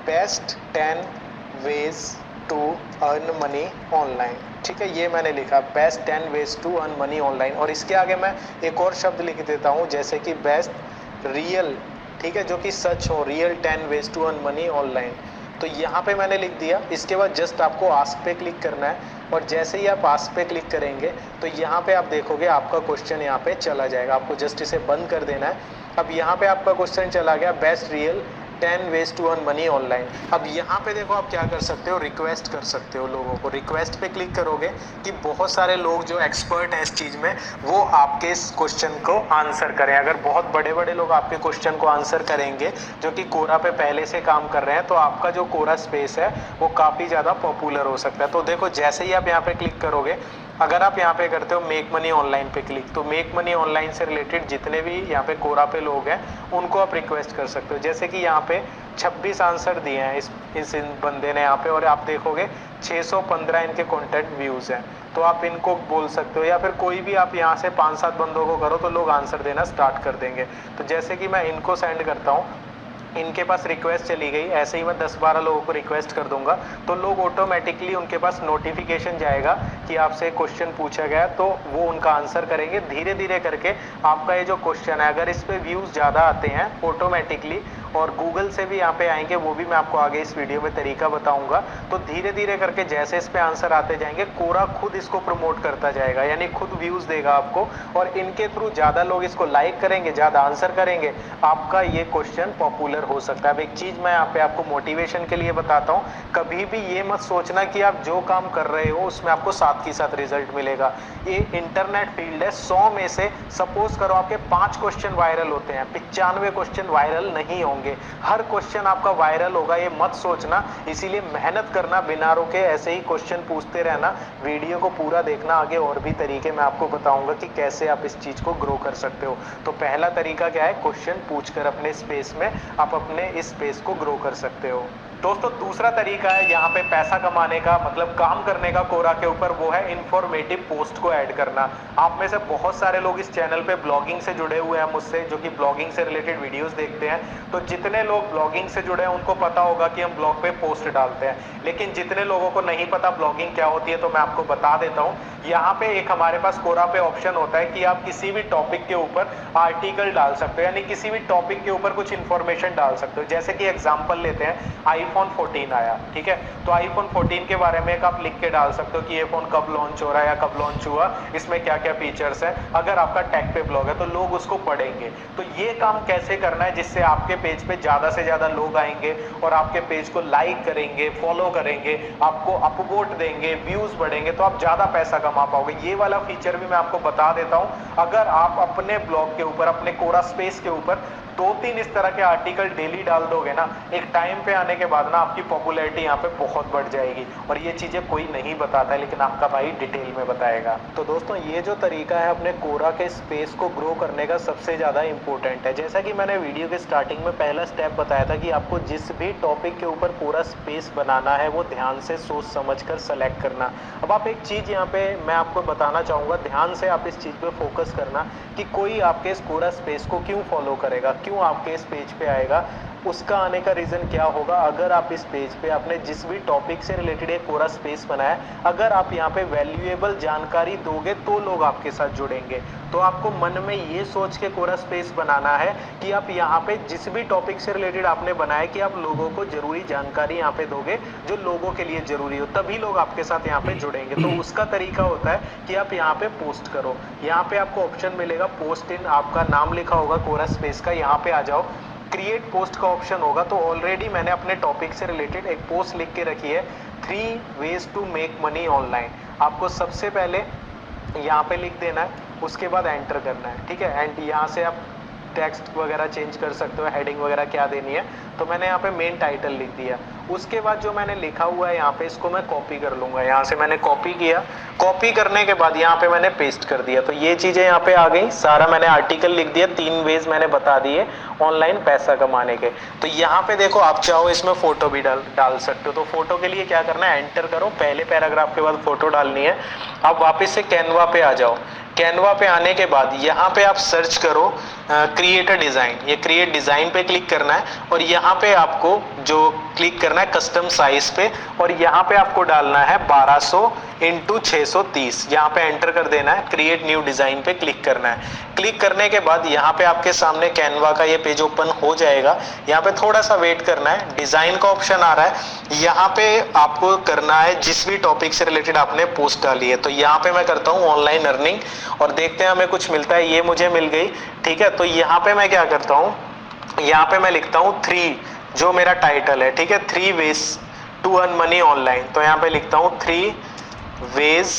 best 10 ways to earn money online. ठीक है, ये मैंने लिखा best 10 ways to earn money online. और इसके आगे मैं एक और शब्द लिख देता हूँ जैसे कि बेस्ट रियल, ठीक है, जो कि सच हो, real 10 ways to earn money online. तो यहाँ पे मैंने लिख दिया। इसके बाद जस्ट आपको आस्क पे क्लिक करना है और जैसे ही आप आस्क पे क्लिक करेंगे तो यहाँ पे आप देखोगे आपका क्वेश्चन यहाँ पे चला जाएगा। आपको जस्ट इसे बंद कर देना है। अब यहाँ पे आपका क्वेश्चन चला गया best real 10 ways to earn money online. अब यहाँ पे देखो आप क्या कर सकते हो, रिक्वेस्ट कर सकते हो लोगों को। रिक्वेस्ट पे क्लिक करोगे कि बहुत सारे लोग जो एक्सपर्ट हैं इस चीज़ में वो आपके इस क्वेश्चन को आंसर करें। अगर बहुत बड़े बड़े लोग आपके क्वेश्चन को आंसर करेंगे जो कि कोरा पे पहले से काम कर रहे हैं, तो आपका जो कोरा स्पेस है वो काफ़ी ज़्यादा पॉपुलर हो सकता है। तो देखो जैसे ही आप यहाँ पे क्लिक करोगे, अगर आप यहाँ पे करते हो मेक मनी ऑनलाइन पे क्लिक, तो मेक मनी ऑनलाइन से रिलेटेड जितने भी यहाँ पे कोरा पे लोग हैं उनको आप रिक्वेस्ट कर सकते हो। जैसे कि यहाँ पे 26 आंसर दिए हैं इस बंदे ने यहाँ पे, और आप देखोगे 615 इनके कंटेंट व्यूज हैं। तो आप इनको बोल सकते हो या फिर कोई भी आप यहाँ से 5-7 बंदों को करो तो लोग आंसर देना स्टार्ट कर देंगे। तो जैसे कि मैं इनको सेंड करता हूँ, इनके पास रिक्वेस्ट चली गई, ऐसे ही मैं 10-12 लोगों को रिक्वेस्ट कर दूंगा तो लोग ऑटोमेटिकली उनके पास नोटिफिकेशन जाएगा कि आपसे क्वेश्चन पूछा गया, तो वो उनका आंसर करेंगे। धीरे धीरे करके आपका ये जो क्वेश्चन है, अगर इस पे व्यूज ज़्यादा आते हैं ऑटोमेटिकली और गूगल से भी यहाँ पे आएंगे, वो भी मैं आपको आगे इस वीडियो में तरीका बताऊंगा। तो धीरे धीरे करके जैसे इस पे आंसर आते जाएंगे, कोरा खुद इसको प्रमोट करता जाएगा, यानी खुद व्यूज देगा आपको और इनके थ्रू ज़्यादा लोग इसको लाइक करेंगे, ज़्यादा आंसर करेंगे, आपका ये क्वेश्चन पॉपुलर हो सकता है। अब एक चीज़ मैं यहाँ पे आपको मोटिवेशन के लिए बताता हूँ, कभी भी ये मत सोचना कि आप जो काम कर रहे हो उसमें आपको साथ ही साथ रिजल्ट मिलेगा। ये इंटरनेट फील्ड है, 100 में से सपोज करो आपके 5 क्वेश्चन वायरल होते हैं, 95 क्वेश्चन वायरल नहीं होंगे। हर क्वेश्चन आपका वायरल होगा, ये मत सोचना। इसीलिए मेहनत करना, बिना रुके ऐसे ही क्वेश्चन पूछते रहना, वीडियो को पूरा देखना। आगे और भी तरीके मैं आपको बताऊंगा कि कैसे आप इस चीज को ग्रो कर सकते हो। तो पहला तरीका क्या है, क्वेश्चन पूछकर अपने स्पेस में आप अपने इस स्पेस को ग्रो कर सकते हो। दोस्तों दूसरा तरीका है यहाँ पे पैसा कमाने का, मतलब काम करने का कोरा के ऊपर, वो है इंफॉर्मेटिव पोस्ट को ऐड करना। आप में से बहुत सारे लोग इस चैनल पे ब्लॉगिंग से जुड़े हुए हैं मुझसे, जो कि ब्लॉगिंग से रिलेटेड वीडियोस देखते हैं। तो जितने लोग ब्लॉगिंग से जुड़े हैं उनको पता होगा कि हम ब्लॉग पे पोस्ट डालते हैं, लेकिन जितने लोगों को नहीं पता ब्लॉगिंग क्या होती है तो मैं आपको बता देता हूँ। यहाँ पे एक हमारे पास कोरा पे ऑप्शन होता है कि आप किसी भी टॉपिक के ऊपर आर्टिकल डाल सकते हो, यानी किसी भी टॉपिक के ऊपर कुछ इन्फॉर्मेशन डाल सकते हो। जैसे कि एग्जाम्पल लेते हैं, आईफोन 14 आया, ठीक है, तो आईफोन 14 के बारे में एक आप लिख के डाल सकते हो कि ये फोन कब लॉन्च हो रहा है या कब लॉन्च हुआ, इसमें क्या क्या फीचर्स हैं। अगर आपका टेक पे ब्लॉग है तो लोग उसको पढ़ेंगे। तो ये काम कैसे करना है जिससे आपके पेज पे ज्यादा से ज्यादा लोग आएंगे और आपके पेज को लाइक करेंगे, फॉलो करेंगे, आपको अपवोट देंगे, व्यूज बढ़ेंगे, तो आप ज्यादा पैसा कमा पाओगे। ये वाला फीचर भी मैं आपको बता देता हूं। अगर आप अपने ब्लॉग के ऊपर, अपने कोरा स्पेस के ऊपर 2-3 इस तरह के आर्टिकल डेली डाल दोगे ना, एक टाइम पे आने के बाद ना आपकी पॉपुलैरिटी यहाँ पे बहुत बढ़ जाएगी। और ये चीजें कोई नहीं बताता है, लेकिन आपका भाई डिटेल में बताएगा। तो दोस्तों ये जो तरीका है अपने कोरा के स्पेस को ग्रो करने का, सबसे ज्यादा इंपॉर्टेंट है। जैसा कि मैंने वीडियो के स्टार्टिंग में पहला स्टेप बताया था कि आपको जिस भी टॉपिक के ऊपर कोरा स्पेस बनाना है वो ध्यान से सोच समझ कर सेलेक्ट करना। अब आप एक चीज यहाँ पे मैं आपको बताना चाहूंगा, ध्यान से आप इस चीज पे फोकस करना कि कोई आपके इस कोरा स्पेस को क्यों फॉलो करेगा, क्यों आपके इस पेज पे आएगा। उसका आने का रीज़न क्या होगा, अगर आप इस पेज पे आपने जिस भी टॉपिक से रिलेटेड एक कोरा स्पेस बनाया, अगर आप यहाँ पे वैल्यूएबल जानकारी दोगे तो लोग आपके साथ जुड़ेंगे। तो आपको मन में ये सोच के कोरा स्पेस बनाना है कि आप यहाँ पे जिस भी टॉपिक से रिलेटेड आपने बनाया कि आप लोगों को जरूरी जानकारी यहाँ पे दोगे जो लोगों के लिए जरूरी हो, तभी लोग आपके साथ यहाँ पे जुड़ेंगे। तो उसका तरीका होता है कि आप यहाँ पे पोस्ट करो। यहाँ पे आपको ऑप्शन मिलेगा पोस्ट इन, आपका नाम लिखा होगा कोरा स्पेस का, यहाँ पे आ जाओ, क्रिएट पोस्ट का ऑप्शन होगा। तो ऑलरेडी मैंने अपने टॉपिक से रिलेटेड एक पोस्ट लिख के रखी है, 3 ways to make money online. आपको सबसे पहले यहाँ पे लिख देना है, उसके बाद एंटर करना है, ठीक है। एंड यहाँ से आप टेक्स्ट वगैरह चेंज कर सकते हो, हेडिंग वगैरह क्या देनी है। तो मैंने यहाँ पे मेन टाइटल लिख दिया। उसके बाद जो मैंने लिखा हुआ है यहाँ पे, इसको मैं कॉपी कर लूँगा। यहाँ से मैंने कॉपी किया, कॉपी करने के बाद यहाँ पे मैंने पेस्ट कर दिया। तो ये चीज़ें यहाँ पे आ गई, सारा मैंने आर्टिकल लिख दिया, 3 वेज मैंने बता दिए ऑनलाइन पैसा कमाने के। तो यहाँ पे देखो, आप चाहो इसमें फोटो भी डाल सकते हो। तो फोटो के लिए क्या करना है, एंटर करो, पहले पैराग्राफ के बाद फोटो डालनी है। अब वापस से कैनवा पे आ जाओ। कैनवा पे आने के बाद यहाँ पे आप सर्च करो क्रिएट अ डिज़ाइन। ये क्रिएट डिज़ाइन पे क्लिक करना है और यहाँ पे आपको जो क्लिक करना है कस्टम साइज पे, और यहाँ पे आपको डालना है 1200 × 630। यहाँ पे एंटर कर देना है, क्रिएट न्यू डिज़ाइन पे क्लिक करना है। क्लिक करने के बाद यहाँ पे आपके सामने कैनवा का ये पेज ओपन हो जाएगा। यहाँ पे थोड़ा सा वेट करना है, डिज़ाइन का ऑप्शन आ रहा है। यहाँ पे आपको करना है जिस भी टॉपिक से रिलेटेड आपने पोस्ट डाली है। तो यहाँ पे मैं करता हूँ ऑनलाइन अर्निंग, और देखते हैं हमें कुछ मिलता है। ये मुझे मिल गई, ठीक है। तो यहाँ पे मैं क्या करता हूँ, यहाँ पे मैं लिखता हूँ 3, जो मेरा टाइटल है, ठीक है, 3 ways to earn money online. तो यहाँ पे लिखता हूँ 3 ways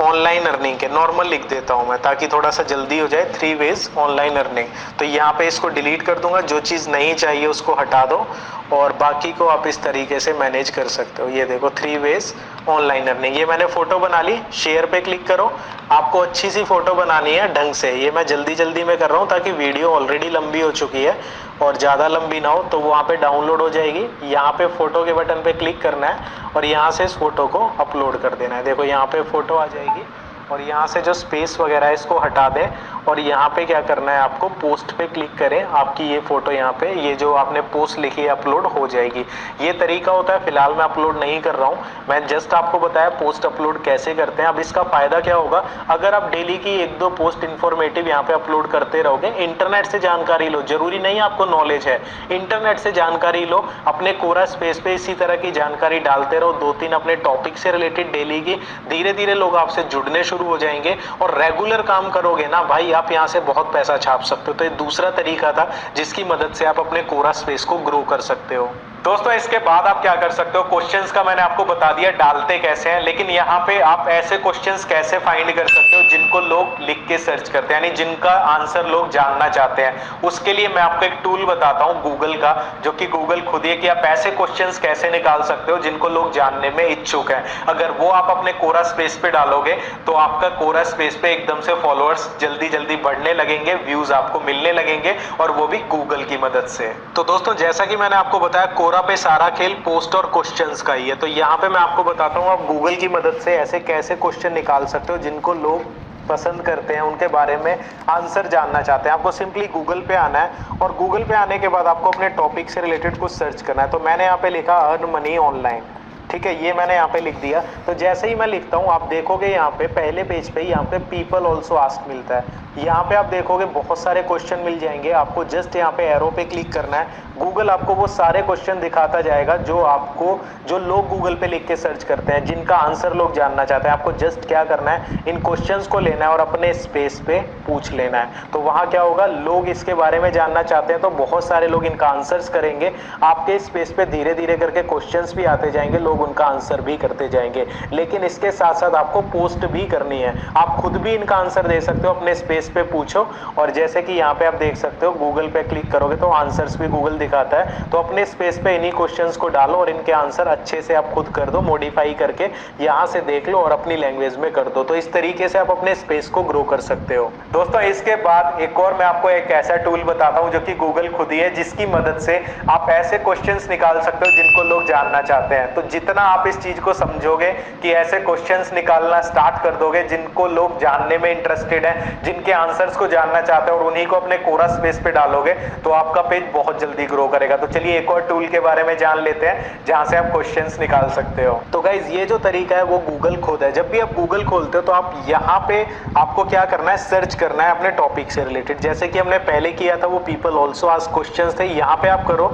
ऑनलाइन अर्निंग के, नॉर्मल लिख देता हूँ मैं ताकि थोड़ा सा जल्दी हो जाए, 3 ways ऑनलाइन अर्निंग। तो यहाँ पे इसको डिलीट कर दूंगा, जो चीज़ नहीं चाहिए उसको हटा दो, और बाकी को आप इस तरीके से मैनेज कर सकते हो। ये देखो 3 ways ऑनलाइन अर्निंग। ये मैंने फोटो बना ली, शेयर पे क्लिक करो। आपको अच्छी सी फोटो बनानी है ढंग से। ये मैं जल्दी में कर रहा हूँ ताकि वीडियो ऑलरेडी लंबी हो चुकी है और ज़्यादा लंबी ना हो, तो वहाँ पे डाउनलोड हो जाएगी। यहाँ पे फोटो के बटन पे क्लिक करना है और यहाँ से इस फोटो को अपलोड कर देना है। देखो यहाँ पे फोटो आ जाएगी, और यहाँ से जो स्पेस वगैरह है इसको हटा दें, और यहाँ पे क्या करना है, आपको पोस्ट पे क्लिक करें। आपकी ये फोटो यहाँ पे, ये जो आपने पोस्ट लिखी है, अपलोड हो जाएगी। ये तरीका होता है। फिलहाल मैं अपलोड नहीं कर रहा हूँ, मैं जस्ट आपको बताया पोस्ट अपलोड कैसे करते हैं। अब इसका फायदा क्या होगा, अगर आप डेली की 1-2 पोस्ट इन्फॉर्मेटिव यहाँ पे अपलोड करते रहोगे, इंटरनेट से जानकारी लो, जरूरी नहीं आपको नॉलेज है, इंटरनेट से जानकारी लो, अपने कोरा स्पेस पे इसी तरह की जानकारी डालते रहो, 2-3 अपने टॉपिक से रिलेटेड डेली की। धीरे धीरे लोग आपसे जुड़ने शुरू हो जाएंगे, और रेगुलर काम करोगे ना भाई, आप यहाँ से बहुत पैसा छाप सकते हो। तो ये दूसरा तरीका था जिसकी मदद से आप अपने कोरा स्पेस को ग्रो कर सकते हो। दोस्तों इसके बाद आप क्या कर सकते हो, क्वेश्चंस का मैंने आपको बता दिया डालते कैसे हैं, लेकिन यहाँ पे आप ऐसे क्वेश्चंस कैसे फाइंड कर सकते हो जिनको लोग लिख के सर्च करते हैं, यानी जिनका आंसर लोग जानना चाहते हैं। उसके लिए मैं आपको एक टूल बताता हूँ गूगल का, जो कि गूगल खुद ही, कि आप ऐसे क्वेश्चंस कैसे निकाल सकते हो जिनको लोग जानने में इच्छुक हैं। अगर वो आप अपने कोरा स्पेस पे डालोगे तो आपका कोरा स्पेस पे एकदम से फॉलोअर्स जल्दी बढ़ने लगेंगे, व्यूज आपको मिलने लगेंगे, और वो भी गूगल की मदद से। तो दोस्तों जैसा कि मैंने आपको बताया, कोरा पे सारा खेल पोस्ट और क्वेश्चंस का ही है। तो यहाँ पे मैं आपको बताता हूँ आप गूगल की मदद से ऐसे कैसे क्वेश्चन निकाल सकते हो जिनको लोग पसंद करते हैं, उनके बारे में आंसर जानना चाहते हैं। आपको सिंपली गूगल पे आना है, और गूगल पे आने के बाद आपको अपने टॉपिक से रिलेटेड कुछ सर्च करना है। तो मैंने यहाँ पे लिखा अर्न मनी ऑनलाइन, ठीक है, ये मैंने यहाँ पे लिख दिया। तो जैसे ही मैं लिखता हूँ, आप देखोगे यहाँ पे पहले पेज पे यहाँ पे पीपल ऑल्सो आस्क मिलता है। यहाँ पे आप देखोगे बहुत सारे क्वेश्चन मिल जाएंगे। आपको जस्ट यहाँ पे एरो पे क्लिक करना है, गूगल आपको वो सारे क्वेश्चन दिखाता जाएगा जो लोग गूगल पे लिख के सर्च करते हैं, जिनका आंसर लोग जानना चाहते हैं। आपको जस्ट क्या करना है, इन क्वेश्चंस को लेना है और अपने स्पेस पे पूछ लेना है। तो वहाँ क्या होगा, लोग इसके बारे में जानना चाहते हैं, तो बहुत सारे लोग इनका आंसर्स करेंगे। आपके स्पेस पे धीरे धीरे करके क्वेश्चंस भी आते जाएंगे, लोग उनका आंसर भी करते जाएंगे। लेकिन इसके साथ साथ आपको पोस्ट भी करनी है। आप खुद भी इनका आंसर दे सकते हो, अपने स्पेस पे पूछो। और जैसे कि यहाँ पे आप देख सकते हो, गूगल पे क्लिक करोगे तो आंसर्स भी गूगल दिखाता है, तो अपने स्पेस पे इन्हीं क्वेश्चंस को डालो और इनके आंसर अच्छे से आप खुद कर दो, मॉडिफाई करके यहाँ से देख लो और अपनी लैंग्वेज में कर दो। तो इस तरीके से आप अपने स्पेस को ग्रो कर सकते हो। दोस्तों इसके बाद एक और मैं आपको एक ऐसा टूल बताता हूँ जो कि गूगल खुद ही है, जिसकी मदद से आप ऐसे क्वेश्चंस निकाल सकते हो जिनको लोग जानना चाहते हैं। तो जितना आप इस चीज को समझोगे कि ऐसे क्वेश्चंस निकालना स्टार्ट कर दोगे जिनको लोग जानने में इंटरेस्टेड है, जिनके आंसर्स को जानना चाहते हैं, और उन्हीं को अपने कोरा स्पेस पे डालोगे तो आपका पेज बहुत जल्दी ग्रो करेगा। तो चलिए एक और टूल के बारे में जान लेते हैं जहां से आप क्वेश्चंस निकाल सकते हो। तो गाइज ये जो तरीका है वो गूगल खुद है। जब भी आप गूगल खोलते हो तो आप यहाँ पे आपको क्या करना है, सर्च करना है अपने टॉपिक से रिलेटेड। जैसे कि हमने पहले किया था वो पीपल ऑल्सो आस्क क्वेश्चंस थे, यहाँ पे आप करो।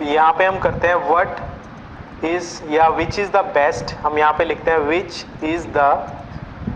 यहाँ पे हम करते हैं व्हाट इज या विच इज द बेस्ट, हम यहाँ पे लिखते हैं विच इज द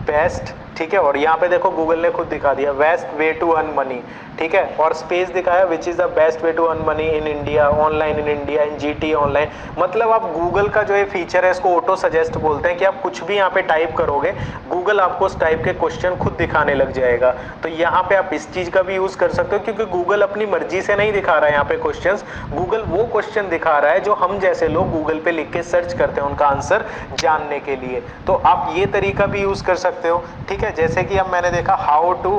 बेस्ट, ठीक है। और यहाँ पे देखो गूगल ने खुद दिखा दिया best way to earn money, ठीक है। और स्पेस दिखाया which is the best way to earn money in India, online in India, in GT online. मतलब आप गूगल का जो ये फीचर है इसको ऑटो सजेस्ट बोलते हैं कि आप कुछ भी यहाँ पे टाइप करोगे गूगल आपको उस टाइप के क्वेश्चन खुद दिखाने लग जाएगा। तो यहाँ पे आप इस चीज का भी यूज कर सकते हो, क्योंकि गूगल अपनी मर्जी से नहीं दिखा रहा है यहाँ पे क्वेश्चंस, गूगल वो क्वेश्चन दिखा रहा है जो हम जैसे लोग गूगल पे लिख के सर्च करते हैं उनका आंसर जानने के लिए। तो आप ये तरीका भी यूज कर सकते हो, ठीक है। जैसे कि अब मैंने देखा हाउ टू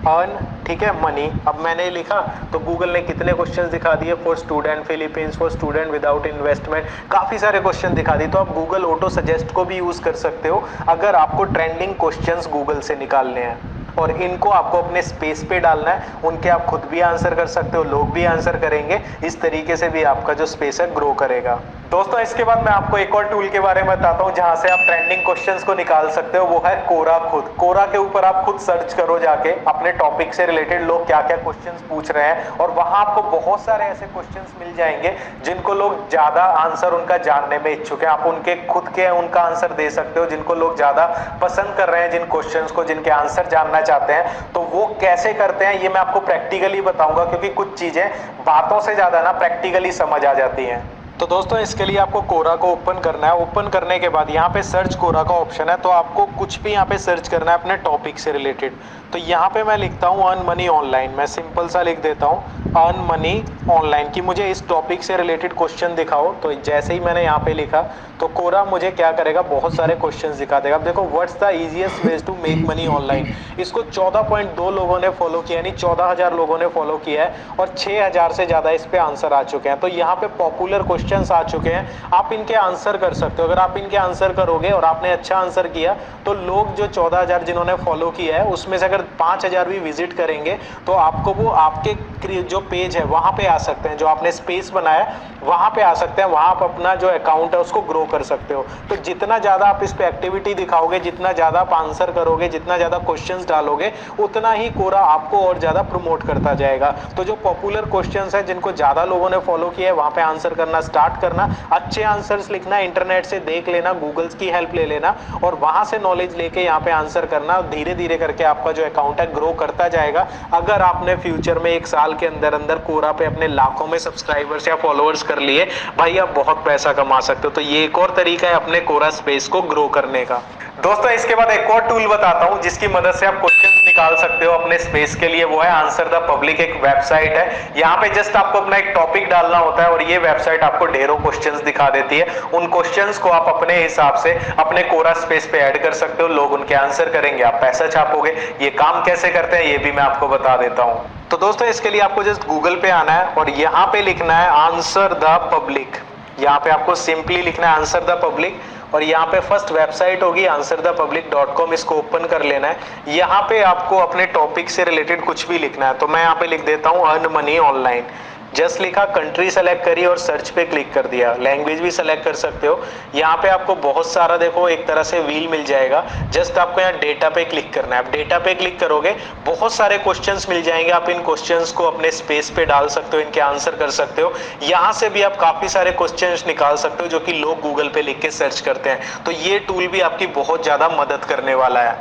अर्न, ठीक है, मनी। अब मैंने लिखा तो गूगल ने कितने क्वेश्चंस दिखा दिए, for student Philippines, for student without investment, काफी सारे क्वेश्चन दिखा दिए। तो आप गूगल ऑटो सजेस्ट को भी यूज कर सकते हो अगर आपको ट्रेंडिंग क्वेश्चंस गूगल से निकालने हैं और इनको आपको अपने स्पेस पे डालना है। उनके आप खुद भी आंसर कर सकते हो, लोग भी आंसर करेंगे, इस तरीके से भी आपका जो स्पेस है ग्रो करेगा। दोस्तों इसके बाद मैं आपको एक और टूल के बारे में बताता हूं जहां से आप ट्रेंडिंग क्वेश्चंस को निकाल सकते हो, वो है कोरा खुद। कोरा के ऊपर आप खुद सर्च करो जाके अपने टॉपिक से रिलेटेड लोग क्या क्या क्वेश्चंस पूछ रहे हैं, और वहां आपको बहुत सारे ऐसे क्वेश्चंस मिल जाएंगे जिनको लोग ज्यादा आंसर उनका जानने में इच्छुक है। आप उनके खुद के उनका आंसर दे सकते हो जिनको लोग ज्यादा पसंद कर रहे हैं, जिन क्वेश्चंस को, जिनके आंसर जानना चाहते हैं। तो वो कैसे करते हैं ये मैं आपको प्रैक्टिकली बताऊंगा, क्योंकि कुछ चीजें बातों से ज्यादा ना प्रैक्टिकली समझ आ जाती हैं। तो दोस्तों इसके लिए आपको कोरा को ओपन करना है। ओपन करने के बाद यहाँ पे सर्च कोरा का ऑप्शन है, तो आपको कुछ भी यहाँ पे सर्च करना है अपने टॉपिक से रिलेटेड। तो यहाँ पे मैं लिखता हूँ अर्न मनी ऑनलाइन, मैं सिंपल सा लिख देता हूँ अर्न मनी ऑनलाइन कि मुझे इस टॉपिक से रिलेटेड क्वेश्चन दिखाओ। तो जैसे ही मैंने यहाँ पे लिखा तो कोरा मुझे क्या करेगा, बहुत सारे क्वेश्चंस दिखा देगा। अब देखो what's the easiest ways to make money online, इसको 14.2 लोगों ने फॉलो किया, यानी 14,000 लोगों ने फॉलो किया है और 6,000 से ज्यादा इस पे आंसर आ चुके हैं। तो यहाँ पे पॉपुलर क्वेश्चंस आ चुके हैं, आप इनके आंसर कर सकते हो। अगर आप इनके आंसर करोगे और आपने अच्छा आंसर किया तो लोग जो 14,000 जिन्होंने फॉलो किया है उसमें से अगर 5,000 भी विजिट करेंगे तो आपको वो आपके जो पेज है वहां पे आ सकते हैं, जो आपने स्पेस बनाया वहां पे आ सकते हैं, वहां आप अपना जो अकाउंट है उसको ग्रो कर सकते हो। तो जितना ज्यादा आप इस पे एक्टिविटी दिखाओगे, जितना ज्यादा आप आंसर करोगे, जितना ज्यादा क्वेश्चंस डालोगे, उतना ही कोरा आपको और ज्यादा प्रमोट करता जाएगा। तो जो पॉपुलर क्वेश्चंस है जिनको ज्यादा लोगों ने फॉलो किया है वहां पे आंसर करना स्टार्ट करना, अच्छे आंसर्स लिखना, इंटरनेट से देख लेना, गूगल की हेल्प ले लेना और वहां से नॉलेज लेके यहाँ पे आंसर करना। धीरे धीरे करके आपका जो अकाउंट है ग्रो करता जाएगा। अगर आपने फ्यूचर में 1 साल के अंदर अंदर कोरा पे अपने लाखों में सब्सक्राइबर्स या फॉलोअर्स कर लिए, भाई आप बहुत पैसा कमा सकते हो। तो ये एक और तरीका है अपने कोरा स्पेस को ग्रो करने का। दोस्तों इसके बाद एक और टूल बताता हूं जिसकी मदद से आप क्वेश्चंस निकाल सकते हो अपने स्पेस के लिए, वो है आंसर द पब्लिक। एक वेबसाइट है, यहाँ पे जस्ट आपको अपना एक टॉपिक डालना होता है और ये वेबसाइट आपको ढेरों क्वेश्चंस दिखा देती है। उन क्वेश्चंस को आप अपने हिसाब से अपने कोरा स्पेस पे ऐड कर सकते हो, लोग उनके आंसर करेंगे, आप पैसा छापोगे। ये काम कैसे करते हैं ये भी मैं आपको बता देता हूँ। तो दोस्तों इसके लिए आपको जस्ट गूगल पे आना है और यहाँ पे लिखना है आंसर द पब्लिक। यहाँ पे आपको सिंपली लिखना है आंसर द पब्लिक और यहाँ पे फर्स्ट वेबसाइट होगी answerthepublic.com, इसको ओपन कर लेना है। यहाँ पे आपको अपने टॉपिक से रिलेटेड कुछ भी लिखना है, तो मैं यहाँ पे लिख देता हूँ अर्न मनी ऑनलाइन। जस्ट लिखा, कंट्री सेलेक्ट करी और सर्च पे क्लिक कर दिया। लैंग्वेज भी सेलेक्ट कर सकते हो। यहाँ पे आपको बहुत सारा देखो एक तरह से व्हील मिल जाएगा। जस्ट आपको यहाँ डेटा पे क्लिक करना है। आप डेटा पे क्लिक करोगे बहुत सारे क्वेश्चंस मिल जाएंगे। आप इन क्वेश्चंस को अपने स्पेस पे डाल सकते हो, इनके आंसर कर सकते हो। यहाँ से भी आप काफी सारे क्वेश्चंस निकाल सकते हो जो कि लोग गूगल पे लिख के सर्च करते हैं। तो ये टूल भी आपकी बहुत ज्यादा मदद करने वाला है।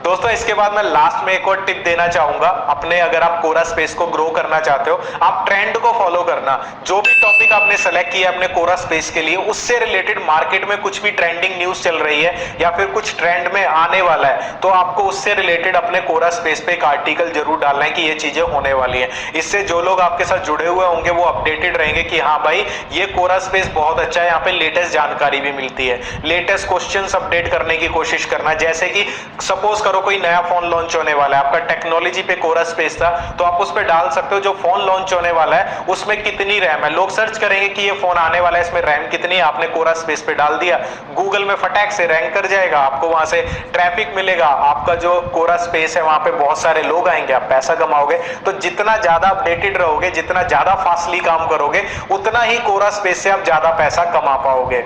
दोस्तों इसके बाद मैं लास्ट में एक और टिप देना चाहूंगा अपने, अगर आप कोरा स्पेस को ग्रो करना चाहते हो, आप ट्रेंड को फॉलो करना। जो भी टॉपिक आपने सेलेक्ट किया अपने कोरा स्पेस के लिए, उससे रिलेटेड मार्केट में कुछ भी ट्रेंडिंग न्यूज चल रही है या फिर कुछ ट्रेंड में आने वाला है, तो आपको उससे रिलेटेड अपने कोरा स्पेस पे एक आर्टिकल जरूर डालना है कि ये चीजें होने वाली है। इससे जो लोग आपके साथ जुड़े हुए होंगे वो अपडेटेड रहेंगे कि हाँ भाई ये कोरा स्पेस बहुत अच्छा है, यहाँ पे लेटेस्ट जानकारी भी मिलती है। लेटेस्ट क्वेश्चंस अपडेट करने की कोशिश करना, जैसे कि सपोज करो कोई नया फोन लॉन्च होने वाला है, आपका टेक्नोलॉजी पे कोरा स्पेस था, तो आप उस पे डाल सकते हो जो फोन लॉन्च होने वाला है उसमें कितनी रैम है। लोग सर्च करेंगे कि ये फोन आने वाला है, इसमें रैम कितनी है, आपने कोरा स्पेस पे डाल दिया, गूगल में फटाक से रैंक कर जाएगा, आपको वहां से ट्रैफिक मिलेगा, आपका जो कोरा स्पेस है वहां पे बहुत सारे लोग आएंगे, आप पैसा कमाओगे। तो जितना ज्यादा अपडेटेड रहोगे, जितना ज्यादा फास्टली काम करोगे, उतना ही कोरा स्पेस से आप ज्यादा पैसा कमा पाओगे।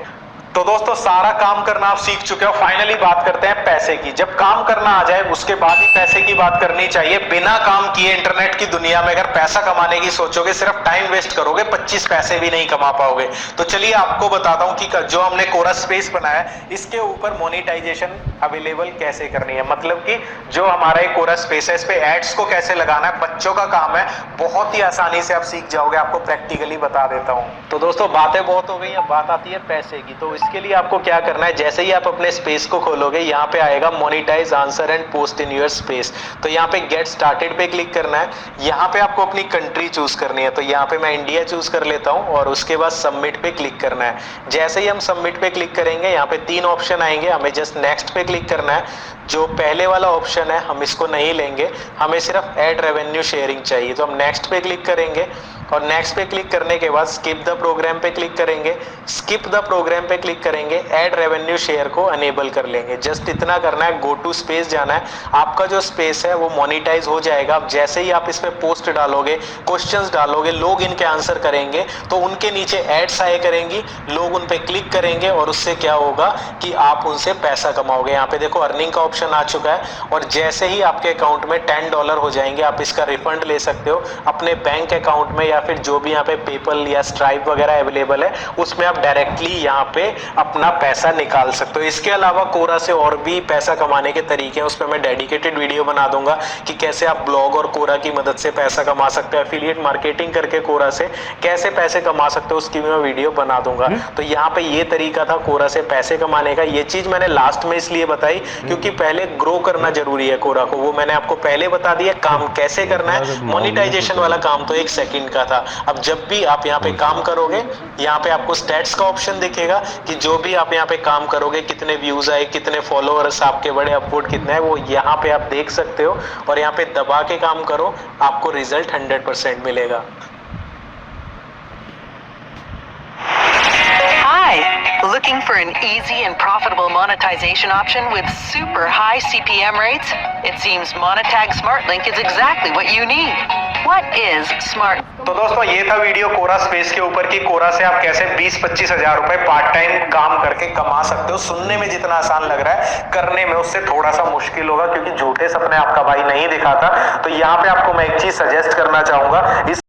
तो दोस्तों सारा काम करना आप सीख चुके हो, फाइनली बात करते हैं पैसे की। जब काम करना आ जाए उसके बाद ही पैसे की बात करनी चाहिए। बिना काम किए इंटरनेट की दुनिया में अगर पैसा कमाने की सोचोगे, सिर्फ टाइम वेस्ट करोगे, 25 पैसे भी नहीं कमा पाओगे। तो चलिए आपको बताता हूं कि जो हमने कोरा स्पेस बनाया है इसके ऊपर मोनेटाइजेशन अवेलेबल कैसे करनी है। मतलब कि जो हमारा एक कोरा स्पेस है इस पे एड्स को कैसे लगाना है, बच्चों का काम है, बहुत ही आसानी से आप सीख जाओगे, आपको प्रैक्टिकली बता देता हूं। तो दोस्तों बातें बहुत हो गई, अब बात आती है पैसे की। तो इसके लिए आपको क्या करना है, जैसे ही आप अपने स्पेस को खोलोगे यहाँ पे आएगा monetize answer and post in your space. तो यहाँ पे गेट स्टार्टेड पे क्लिक करना है। यहाँ पे आपको अपनी कंट्री चूज करनी है, तो यहाँ पे मैं इंडिया चूज कर लेता हूँ और उसके बाद सबमिट पे क्लिक करना है। जैसे ही हम सबमिट पे क्लिक करेंगे यहाँ पे 3 ऑप्शन आएंगे, हमें जस्ट नेक्स्ट पे क्लिक करना है। जो पहले वाला ऑप्शन है हम इसको नहीं लेंगे, हमें सिर्फ ऐड रेवेन्यू शेयरिंग चाहिए, तो हम नेक्स्ट पे क्लिक करेंगे और नेक्स्ट पे क्लिक करने के बाद स्किप द प्रोग्राम पे क्लिक करेंगे। स्किप द प्रोग्राम पे क्लिक करेंगे, ऐड रेवेन्यू शेयर को अनेबल कर लेंगे। जस्ट इतना करना है, गो टू स्पेस जाना है, आपका जो स्पेस है वो मोनेटाइज हो जाएगा। अब जैसे ही आप इसमें पोस्ट डालोगे, क्वेश्चंस डालोगे, लोग इनके आंसर करेंगे तो उनके नीचे एड्स आए करेंगी, लोग उन पे क्लिक करेंगे और उससे क्या होगा कि आप उनसे पैसा कमाओगे। यहाँ पे देखो अर्निंग का ऑप्शन आ चुका है और जैसे ही आपके अकाउंट में $10 हो जाएंगे आप इसका रिफंड ले सकते हो अपने बैंक अकाउंट में, या फिर जो भी यहाँ पे पेपल या स्ट्राइप वगैरह अवेलेबल है उसमें आप डायरेक्टली यहाँ पे अपना पैसा निकाल सकते हो। इसके अलावा कोरा से और भी पैसा कमाने के तरीके हैं, उस पर मैं डेडिकेटेड वीडियो बना दूंगा कि कैसे आप ब्लॉग और कोरा की मदद से पैसा कमा सकते हो, एफिलिएट मार्केटिंग करके कोरा से कैसे पैसे कमा सकते हो उसकी भी मैं वीडियो बना दूंगा। तो यहाँ पे ये तरीका था कोरा से पैसे कमाने का। ये चीज मैंने लास्ट में इसलिए बताई क्योंकि पहले ग्रो करना जरूरी है कोरा को, वो मैंने आपको पहले बता दिया काम कैसे करना है। मोनेटाइजेशन वाला काम तो 1 सेकंड का था। अब जब भी आप यहाँ पे काम करोगे, यहाँ पे आपको स्टैट्स का ऑप्शन दिखेगा कि जो भी आप यहाँ पे काम करोगे, कितने व्यूज आए, कितने फॉलोअर्स आपके बड़े, अपवोट कितना है, वो यहाँ पे आप देख सकते हो और यहाँ पे दबा के काम करो, आपको रिजल्ट 100% मिलेगा। Hi! Looking for an easy and profitable monetization option with super high CPM rates? It seems Monetag SmartLink is exactly what you need. What is Smart? तो दोस्तों ये था वीडियो कोरा स्पेस के ऊपर कि कोरा से आप कैसे 20-25 हजार रुपए पार्ट टाइम काम करके कमा सकते हो। सुनने में जितना आसान लग रहा है, करने में उससे थोड़ा सा मुश्किल होगा क्योंकि झूठे सपने आपका भाई नहीं दिखाता। तो यहाँ पे आपको मैं एक चीज सजेस्ट करना चाहूंगा, इस